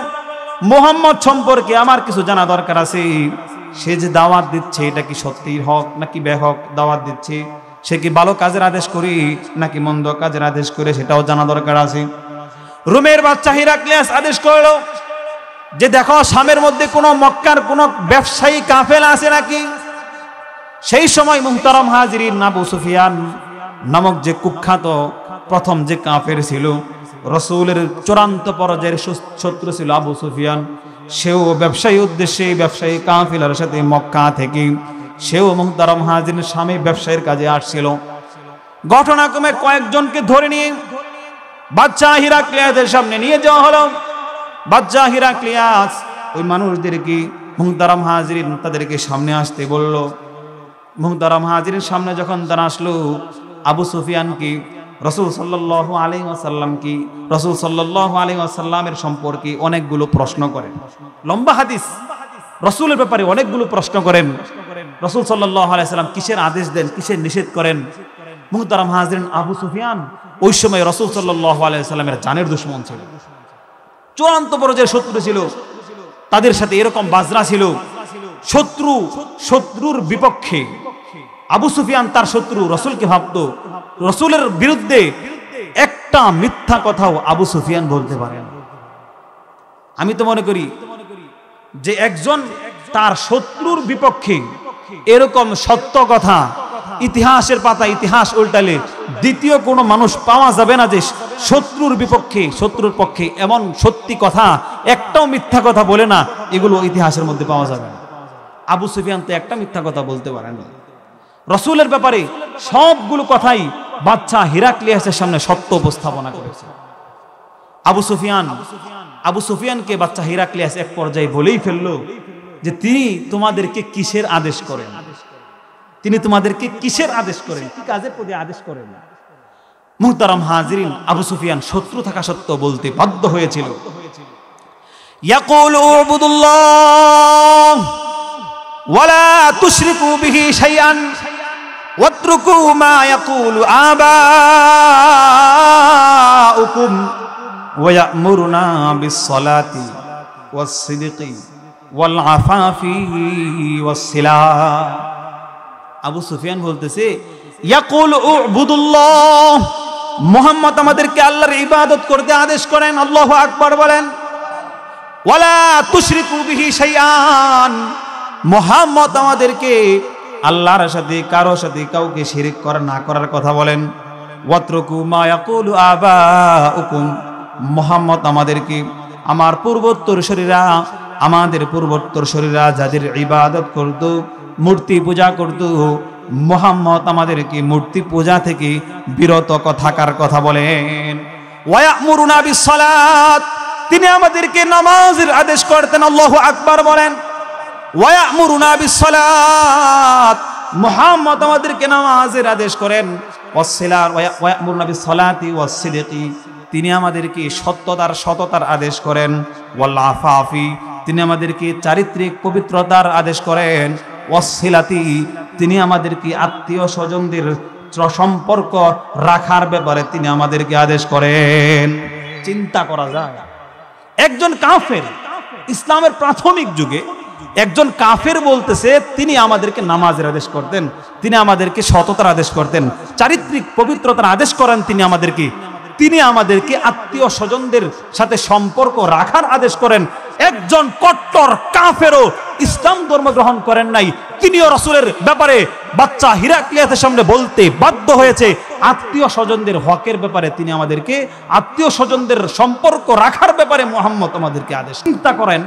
মুহাম্মদ সম্পর্কে আমার কিছু জানা দরকার আছে। সে যে দাওয়াত দিচ্ছে এটা কি সত্যি হক নাকি বেহক দাওয়াত দিচ্ছে, সে কি ভালো কাজের আদেশ করে নাকি মন্দ কাজের আদেশ করে, সেটাও জানা দরকার আছে। রোমের বাদশা হেরাক্লিয়াস আদেশ করলো যে দেখো শামের মধ্যে কোনো মক্কার কোনো ব্যবসায়ী কাফেলা আছে নাকি। সেই সময় মুহতারাম হাজিরিন, আবু সুফিয়ান নামক যে কুখ্যাত প্রথম যে কাফের ছিল, রাসূলের চূড়ান্ত পর্যায়ের শত্রু ছিল আবু সুফিয়ান, সেও ব্যবসায়ী উদ্দেশ্যে ব্যবসায়ী কাফেলার সাথে মক্কা থেকে সেও মুহতারাম হাজিরিন শামে ব্যবসায়ের কাজে আসছিল। ঘটনাক্রমে কয়েকজনকে ধরে নিয়ে বাদশা হেরাক্লিয়াসের সামনে নিয়ে যাওয়া হলো। বাদশা হেরাক্লিয়াস ওই মানুষদেরকে মুহতারাম হাজিরিন তাদেরকে সামনে আসতে বলল। মুহতারাম হাজিরিন সামনে যখন তারা আসলো, আবু সুফিয়ানকে রাসূল সাল্লাল্লাহু আলাইহি ওয়াসাল্লামের সম্পর্কে অনেকগুলো প্রশ্ন করেন। লম্বা হাদিস, রাসূলের ব্যাপারে অনেকগুলো প্রশ্ন করেন। রাসূল সাল্লাল্লাহু আলাইহি সাল্লাম কিসের আদেশ দেন, কিসের নিষেধ করেন? মুহতারাম হাজিরিন, আবু সুফিয়ান ওই সময় রাসূল সাল্লাল্লাহু আলাইহি সাল্লামের জানের দুশমন ছিল, চূড়ান্ত পর্যায়ের শত্রু ছিল। তাদের সাথে এরকম বাজরা ছিল, শত্রুর বিপক্ষে আবু সুফিয়ান তার শত্রু রাসূলকে ভাবত। রাসূলের বিরুদ্ধে একটা মিথ্যা কথাও আবু সুফিয়ান বলতে পারেন। আমি তো মনে করি যে একজন তার শত্রুর বিপক্ষে এরকম সত্য কথা, ইতিহাসের পাতা ইতিহাস উল্টালে দ্বিতীয় কোনো মানুষ পাওয়া যাবে না যে শত্রুর বিপক্ষে, শত্রুর পক্ষে এমন সত্যি কথা, একটাও মিথ্যা কথা বলে না, এগুলো ইতিহাসের মধ্যে পাওয়া যাবে না। আবু সুফিয়ান তো একটা মিথ্যা কথা বলতে পারেন না। রাসূলের ব্যাপারে সবগুলো কথাই বাদশা হিরাক্লিয়াসের সামনে সত্য উপস্থাপনা করেছে। আবু সুফিয়ানকে বাদশা হিরাক্লিয়াস এক পর্যায়ে বলেই ফেললো যে তিনি তোমাদেরকে কিসের আদেশ করেন, তিনি তোমাদেরকে কিসের আদেশ করেন, কি কাজের প্রতি আদেশ করেন। মুহতারাম হাজিরিন, আবু সুফিয়ান শত্রু থাকা সত্ত্বেও বলতে বাধ্য হয়েছিল, ইয়াকুলু উবুদুল্লাহ ওয়ালা তুশরিকু বিহি শাইআন ওয়াতরুকু মা ইয়াকুলু আবাউকুম ওয়া ইয়া'মুরুনা বিস-সালাতি ওয়াস-সিদকি ওয়াল আফাফি ওয়াস-সিলাহ। আবু সুফিয়ান বলতেছে, ইয়াকুল উবুদুল্লাহ, মুহাম্মদ আমাদেরকে আল্লাহর ইবাদত করতে আদেশ করেন, আল্লাহু আকবার বলেন। ওয়ালা তুশরিকু বিহি শাইআন, মুহাম্মদ আমাদেরকে আল্লাহর সাথে কারো সাথে কাউকে শিরিক করা না করার কথা বলেন। ওয়াতরুকু মা ইয়াকুলু আবাউকুম, মুহাম্মদ আমাদেরকে আমাদের পূর্বোত্তরসূরিরা যাদের ইবাদত করত, মূর্তি পূজা করত, মুহাম্মদ আমাদেরকে মূর্তি পূজা থেকে বিরত থাকার কথা বলেন। ওয়া ইয়া'মুরুনা বিস-সালাত, তিনি আমাদেরকে নামাজের আদেশ করতেন, আল্লাহু আকবার বলেন। ওয়া ইয়া'মুরুনা বিস-সালাত, মুহাম্মদ আমাদেরকে নামাজের আদেশ করেন। ওয়াস-সিলাত ওয়া ইয়া'মুরুনা বিস-সালাতি ওয়াস-সিদকি, তিনি আমাদেরকে সততার আদেশ করেন। ওয়াল আফাফি, তিনি আমাদেরকে চারিত্রিক পবিত্রতার আদেশ করেন। ওয়াস-সিলাতি, তিনি আমাদেরকে আত্মীয় স্বজনদের সম্পর্ক রাখার ব্যাপারে তিনি আমাদেরকে আদেশ করেন। চিন্তা করা যায়, একজন কাফের, ইসলামের প্রাথমিক যুগে একজন কাফের বলতেছে তিনি আমাদেরকে নামাজের আদেশ করতেন, তিনি আমাদেরকে সততার আদেশ করতেন, চারিত্রিক পবিত্রতার আদেশ করেন তিনি আমাদেরকে আত্মীয় স্বজনদের সাথে সম্পর্ক রাখার আদেশ করেন। একজন কট্টর কাফেরও ইসলাম ধর্ম গ্রহণ করেন নাই, তিনিও রাসূলের ব্যাপারে বাদশা হিরাক্লিয়াসের সামনে বলতে বাধ্য হয়েছে আত্মীয় স্বজনদের হকের ব্যাপারে, তিনি আমাদেরকে আত্মীয় স্বজনদের সম্পর্ক রাখার ব্যাপারে মুহাম্মদ আমাদেরকে আদেশ। চিন্তা করেন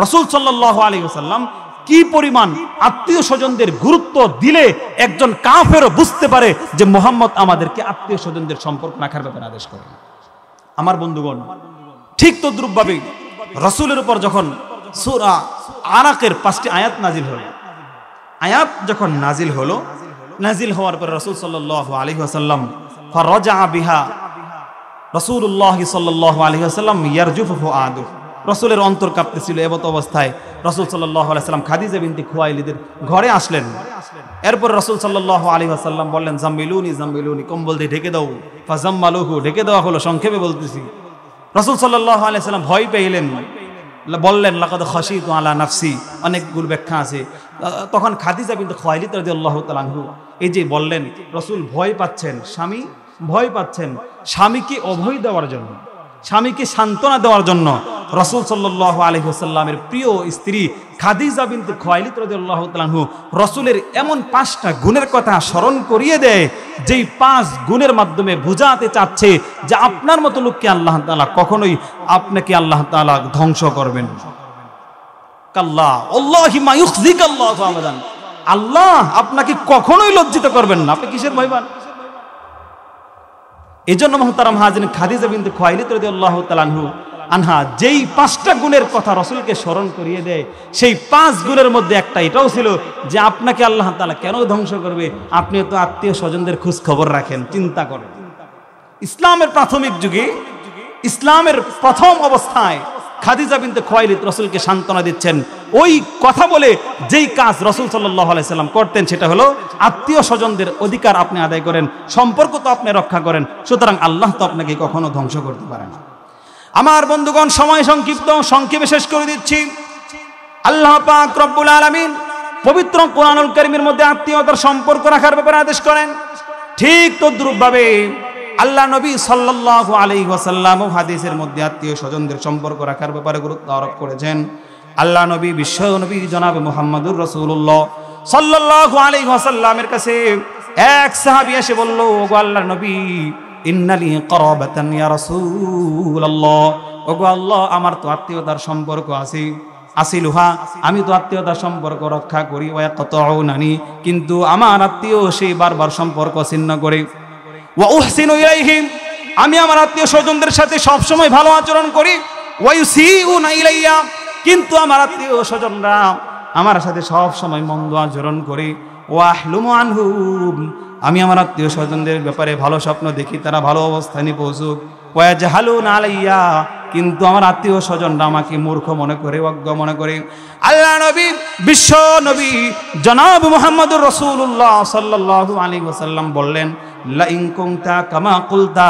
রাসূল সাল্লাল্লাহু আলাইহি ওয়াসাল্লাম কি পরিমাণ আত্মীয় স্বজনদের গুরুত্ব দিলে একজন কাফেরও বুঝতে পারে যে মুহাম্মদ আমাদেরকে আত্মীয় স্বজনদের সম্পর্ক রাখার ব্যাপারে আদেশ করেন। আমার বন্ধুগণ, ঠিক তদ্রূপভাবে রাসূলের উপর যখন সূরা আরাকের 5টি আয়াত নাজিল হলো, আয়াত যখন নাজিল হওয়ার পর রাসূল সাল্লাল্লাহু আলাইহি ওয়াসাল্লাম ফারাজা বিহা, রাসূলুল্লাহ সাল্লাল্লাহু আলাইহি ওয়াসাল্লাম ইয়ারজুফু ফুআদু, রাসূলের অন্তর কাঁপতেছিল। এমত অবস্থায় রাসূল সাল্লাল্লাহু আলাইহি ওয়াসাল্লাম খাদিজা বিনতে খুয়াইলিদের ঘরে আসলেন। এরপর রাসূল সাল্লাল্লাহু আলাইহি ওয়াসাল্লাম বললেন, জাম্মিলুনি, কম্বল দিয়ে ঢেকে দাও। ফাজাম্মালুহু, ঢেকে দেওয়া হলো। সংক্ষেপে বলতেছি, রাসূল সাল্লাল্লাহু আলাইহি ওয়াসাল্লাম ভয় পেলেন, বললেন লাকাদ খাশিতু আলা নাফসি, অনেকগুলো ব্যাখ্যা আছে। তখন খাদিজা বিনতে খুয়াইলিদ রাদিয়াল্লাহু তাআলা আনহু এই যে বললেন রাসূল ভয় পাচ্ছেন, স্বামী ভয় পাচ্ছেন, স্বামীকে অভয় দেওয়ার জন্য, স্বামীকে সান্ত্বনা দেওয়ার জন্য রাসূল সাল্লাল্লাহু আলাইহি ওয়াসাল্লামের প্রিয় স্ত্রী খাদিজা বিনতে খুয়াইলিদ রাদিয়াল্লাহু তাআলা আনহু রাসূলের এমন 5টা গুণের কথা স্মরণ করিয়ে দেয়, যেই 5 গুণের মাধ্যমে বুঝাতে চাচ্ছে যে আপনার মতো লোককে আল্লাহ তাআলা কখনোই আপনাকে আল্লাহ তাআলা ধ্বংস করবেন। কাল্লা আল্লাহি মা ইউখজিকাল্লাহু আবাদান, আল্লাহ আপনাকে কখনোই লজ্জিত করবেন না। আপনি কিসের ভয় পান? এজন্য মুহতারাম হাজিরিন, খাদিজা বিনতে খুয়াইলিদ রাদিয়াল্লাহু তাআলা আনহা যেই 5টা গুণের কথা রাসূলকে স্মরণ করিয়ে দেয়, সেই 5 গুণের মধ্যে একটা এটাও ছিল যে আপনাকে আল্লাহ তাআলা কেন ধ্বংস করবে, আপনি তো আত্মীয় স্বজনদের খোঁজ খবর রাখেন। চিন্তা করেন, ইসলামের প্রাথমিক যুগে, ইসলামের প্রথম অবস্থায় খাদিজা বিনতে খুয়াইলিদ রাসূলকে সান্ত্বনা দিচ্ছেন। ওই কথা বলে যেই কাজ রাসূল সাল্লাল্লাহু আলাইহি সাল্লাম করতেন সেটা হলো আত্মীয় স্বজনদের অধিকার আপনি আদায় করেন, সম্পর্ক তো আপনি রক্ষা করেন, সুতরাং আল্লাহ তো আপনাকে কখনো ধ্বংস করতে পারে না। আমার বন্ধুগণ, সময় সংক্ষিপ্ত, সংক্ষেপে শেষ করে দিচ্ছি। আল্লাহ পাক রব্বুল আলামিন পবিত্র কোরআনুল কারীমের মধ্যে আত্মীয়তার সম্পর্ক রাখার ব্যাপারে আদেশ করেন। ঠিক তদ্রূপভাবে আল্লাহ নবী সাল্লাল্লাহু আলাইহি ওয়াসাল্লাম হাদিসের মধ্যে আত্মীয় স্বজনদের সম্পর্ক রাখার ব্যাপারে গুরুত্ব আরোপ করেছেন। আল্লাহ নবী, বিশ্ব নবী জনাব মুহাম্মদুর রাসূলুল্লাহ সাল্লাল্লাহু আলাইহি ওয়াসাল্লামের কাছে এক সাহাবী এসে বলল, ওগো আল্লাহর নবী, ইন্নালি করাবাতান ইয়া রাসূলুল্লাহ, ওগো আল্লাহ, আমার তো আত্মীয়তার সম্পর্ক আছে, আসিলুহা, আমি তো আত্মীয়তার সম্পর্ক রক্ষা করি, ওয়া কতউনানি, কিন্তু আমার আত্মীয় সেই বারবার সম্পর্ক ছিন্ন করে, ওয়া উহসিনু ইলাইহিম, আমি আমার আত্মীয় স্বজনদের সাথে সব সময় ভালো আচরণ করি, ওয়া ইউসিউনা ইলাইয়া, কিন্তু আমার আত্মীয় স্বজনরা আমার সাথে সব সময় মন্দ আচরণ করে, ওয়া আহলুমু আনহুম, আমি আমার আত্মীয় স্বজনদের ব্যাপারে ভালো স্বপ্ন দেখি তারা ভালো অবস্থানে পৌঁছুক, ওয়া জাহালুনা আলাইয়া, কিন্তু আমার আত্মীয় স্বজনরা আমাকে মূর্খ মনে করে, অজ্ঞ মনে করে। আল্লাহ নবী, বিশ্ব নবী জনাব মুহাম্মদুর রাসূলুল্লাহ সাল্লাল্লাহু আলাইহি ওয়াসাল্লাম বললেন, লা ইন কুনতা কামা কুলতা,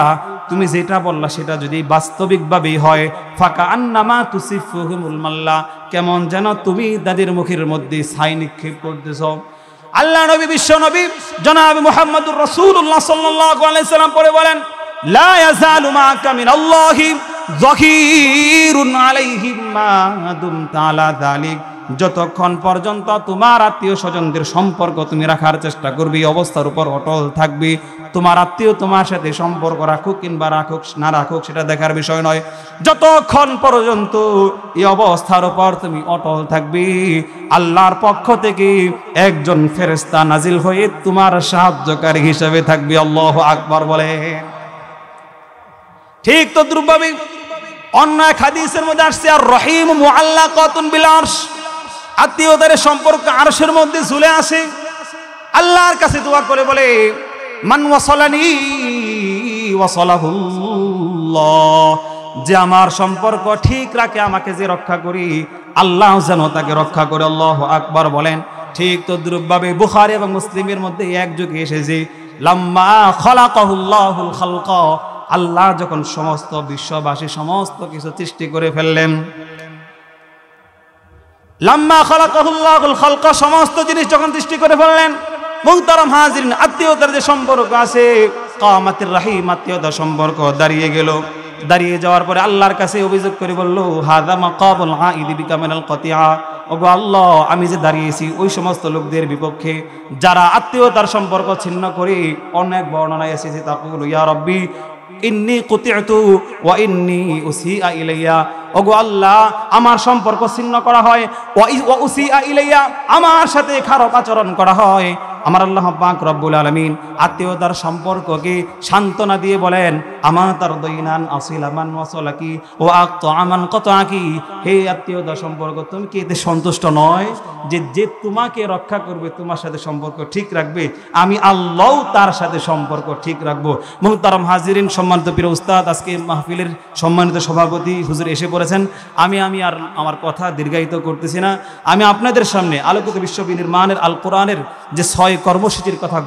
তুমি যেটা বললা সেটা যদি বাস্তবিকভাবেই হয়, ফাকা আন্নামা তুসিফুহুমুল মাল্লা, কেমন যেন তুমি তাদের মুখের মধ্যে ছাই নিক্ষেপ করতেছ। আল্লাহ নবী, বিশ্ব নবী জনাব মুহাম্মদুর রাসূলুল্লাহ সাল্লাল্লাহু আলাইহি ওয়াসাল্লাম পরে বলেন, লা ইয়াজালু মাকা মিনাল্লাহি যাকিরুন আলাইহিম মা দুমতা আলা যালিক, যতক্ষণ পর্যন্ত তোমার আত্মীয় স্বজনদের সম্পর্ক তুমি রাখার চেষ্টা করবে, অবস্থার উপর অটল থাকবে। তোমার আত্মীয় তোমার সাথে সম্পর্ক রাখুক কিংবা রাখুক না রাখুক সেটা দেখার বিষয় নয়, যতক্ষণ পর্যন্ত এই অবস্থার উপর তুমি অটল থাকবে, আল্লাহর পক্ষ থেকে একজন ফেরেশতা নাজিল হয়ে তোমার সাহায্যকারী হিসেবে থাকবে। আল্লাহু আকবার বলে। ঠিক তদ্রূপভাবে অন্য এক হাদিসের মধ্যে আসছে, আর রহিম মুআল্লাকাতুন বিল আরশ, আত্মীয়তার সম্পর্ক আরশের মধ্যে ঝুলে আসে। আল্লাহর কাছে দোয়া করে বলে, মান ওয়াসালানি ওয়াসালাহুল্লাহ, যে আমার সম্পর্ক ঠিক রাখে, আমাকে যে রক্ষা করি, আল্লাহ যেন তাকে রক্ষা করে। আল্লাহু আকবার বলেন। ঠিক তদ্রূপভাবে বুখারী এবং মুসলিমের মধ্যে এক যুগে এসেছে, লাম্মা খালাকাহুল্লাহুল খালকা, আল্লাহ যখন সমস্ত বিশ্ববাসী সমস্ত কিছু সৃষ্টি করে ফেললেন, লাম্মা খালাকাহুল্লাহুল খালকা, সমস্ত জিনিস যখন সৃষ্টি করে ফেললেন, মুহতারাম হাজিরিন, আত্মীয়তার যে সম্পর্ক আছে, কামাতির রাহিম, আত্মীয়তার সম্পর্ক দাঁড়িয়ে গেল। দাঁড়িয়ে যাওয়ার পরে আল্লাহর কাছে অভিযোগ করে বলল, হাযা মাকাবুল আইদি বিকা মিনাল কতিয়া, ওগো আল্লাহ, আমি যে দাঁড়িয়েছি ওই সমস্ত লোকদের বিপক্ষে যারা আত্মীয়তার সম্পর্ক ছিন্ন করে। অনেক বর্ণনায় এসেছে, তাকুলু ইয়া রাব্বি ইন্নী কুতি'তু ওয়া ইন্নী উসিআ ইলাইয়া, ওগো আল্লাহ, আমার সম্পর্ক ছিন্ন করা হয়, ওয়া উসিআ ইলাইয়া, আমার সাথে খারাপ আচরণ করা হয়। আমার আল্লাহ পাক রব্বুল আলামিন আত্মীয়তার সম্পর্ককে সান্ত্বনা দিয়ে বলেন, আমার তার দৈনান আসিলামান ওয়াসালাকি ও আমান কতআকি, হে আত্মীয়তার সম্পর্ক, তুমি কি এতে সন্তুষ্ট নয় যে যে তোমাকে রক্ষা করবে, তোমার সাথে সম্পর্ক ঠিক রাখবে, আমি আল্লাহ তার সাথে সম্পর্ক ঠিক রাখবো। মুহতারাম হাজিরিন, সম্মানিত প্রিয় উস্তাদ, আজকে মাহফিলের সম্মানিত সভাপতি হুজুর এসে পড়েছেন। আমি আর আমার কথা দীর্ঘায়িত করতেছি না। আমি আপনাদের সামনে আলোকিত বিশ্ব বিনির্মাণের আল কোরআনের যে 6 কর্মসূচির কথা,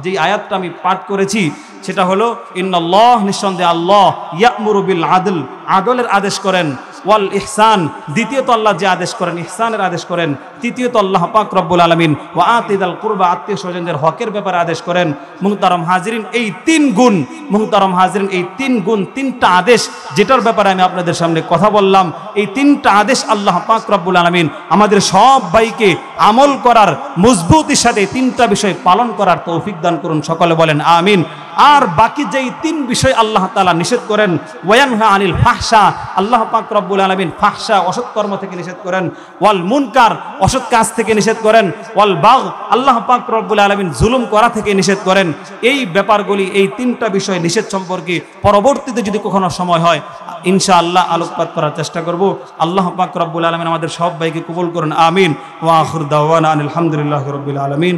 যে আয়াতটা আমি পাঠ করেছি সেটা হলো, ইন্নাল্লাহ, নিঃসন্দেহে আল্লাহ, ইয়া'মুরু বিল আদল, আদলের আদেশ করেন, ওয়াল ইহসান, দ্বিতীয়ত আল্লাহ যে আদেশ করেন ইহসানের আদেশ করেন, তৃতীয়ত আল্লাহ পাক রব্বুল আলামিন ওয়া আতিদাল কুরবা, আত্মীয় স্বজনদের হকের ব্যাপারে আদেশ করেন। মুহতারাম হাজিরিন, এই 3 গুণ, মুহতারাম হাজিরিন, এই 3 গুণ, 3টা আদেশ যেটার ব্যাপারে আমি আপনাদের সামনে কথা বললাম, এই 3টা আদেশ আল্লাহ পাক রব্বুল আলামিন আমাদের সব ভাইকে আমল করার, মজবুতির সাথে 3টা বিষয় পালন করার তৌফিক দান করুন। সকলে বলেন আমিন। আর বাকি যেই 3 বিষয় আল্লাহ তাআলা নিষেধ করেন, ওয়ায়ানহা আনিল ফাহশা, আল্লাহ পাক রব্বুল আলামিন ফাহশা, অসৎ কর্ম থেকে নিষেধ করেন, ওয়াল মুনকার, অসৎ কাজ থেকে নিষেধ করেন, ওয়াল বাগ, আল্লাহ পাক রব্বুল আলামিন জুলুম করা থেকে নিষেধ করেন। এই ব্যাপারগুলি, এই 3টা বিষয় নিষেধ সম্পর্কে পরবর্তীতে যদি কখনো সময় হয় ইনশাআল্লাহ আলোকপাত করার চেষ্টা করব। আল্লাহ পাক রব্বুল আলামিন আমাদের সব ভাইকে কবুল করুন, আমিন। ওয়া আখির দাওয়ানা আলহামদুলিল্লাহি রাব্বিল আলামিন।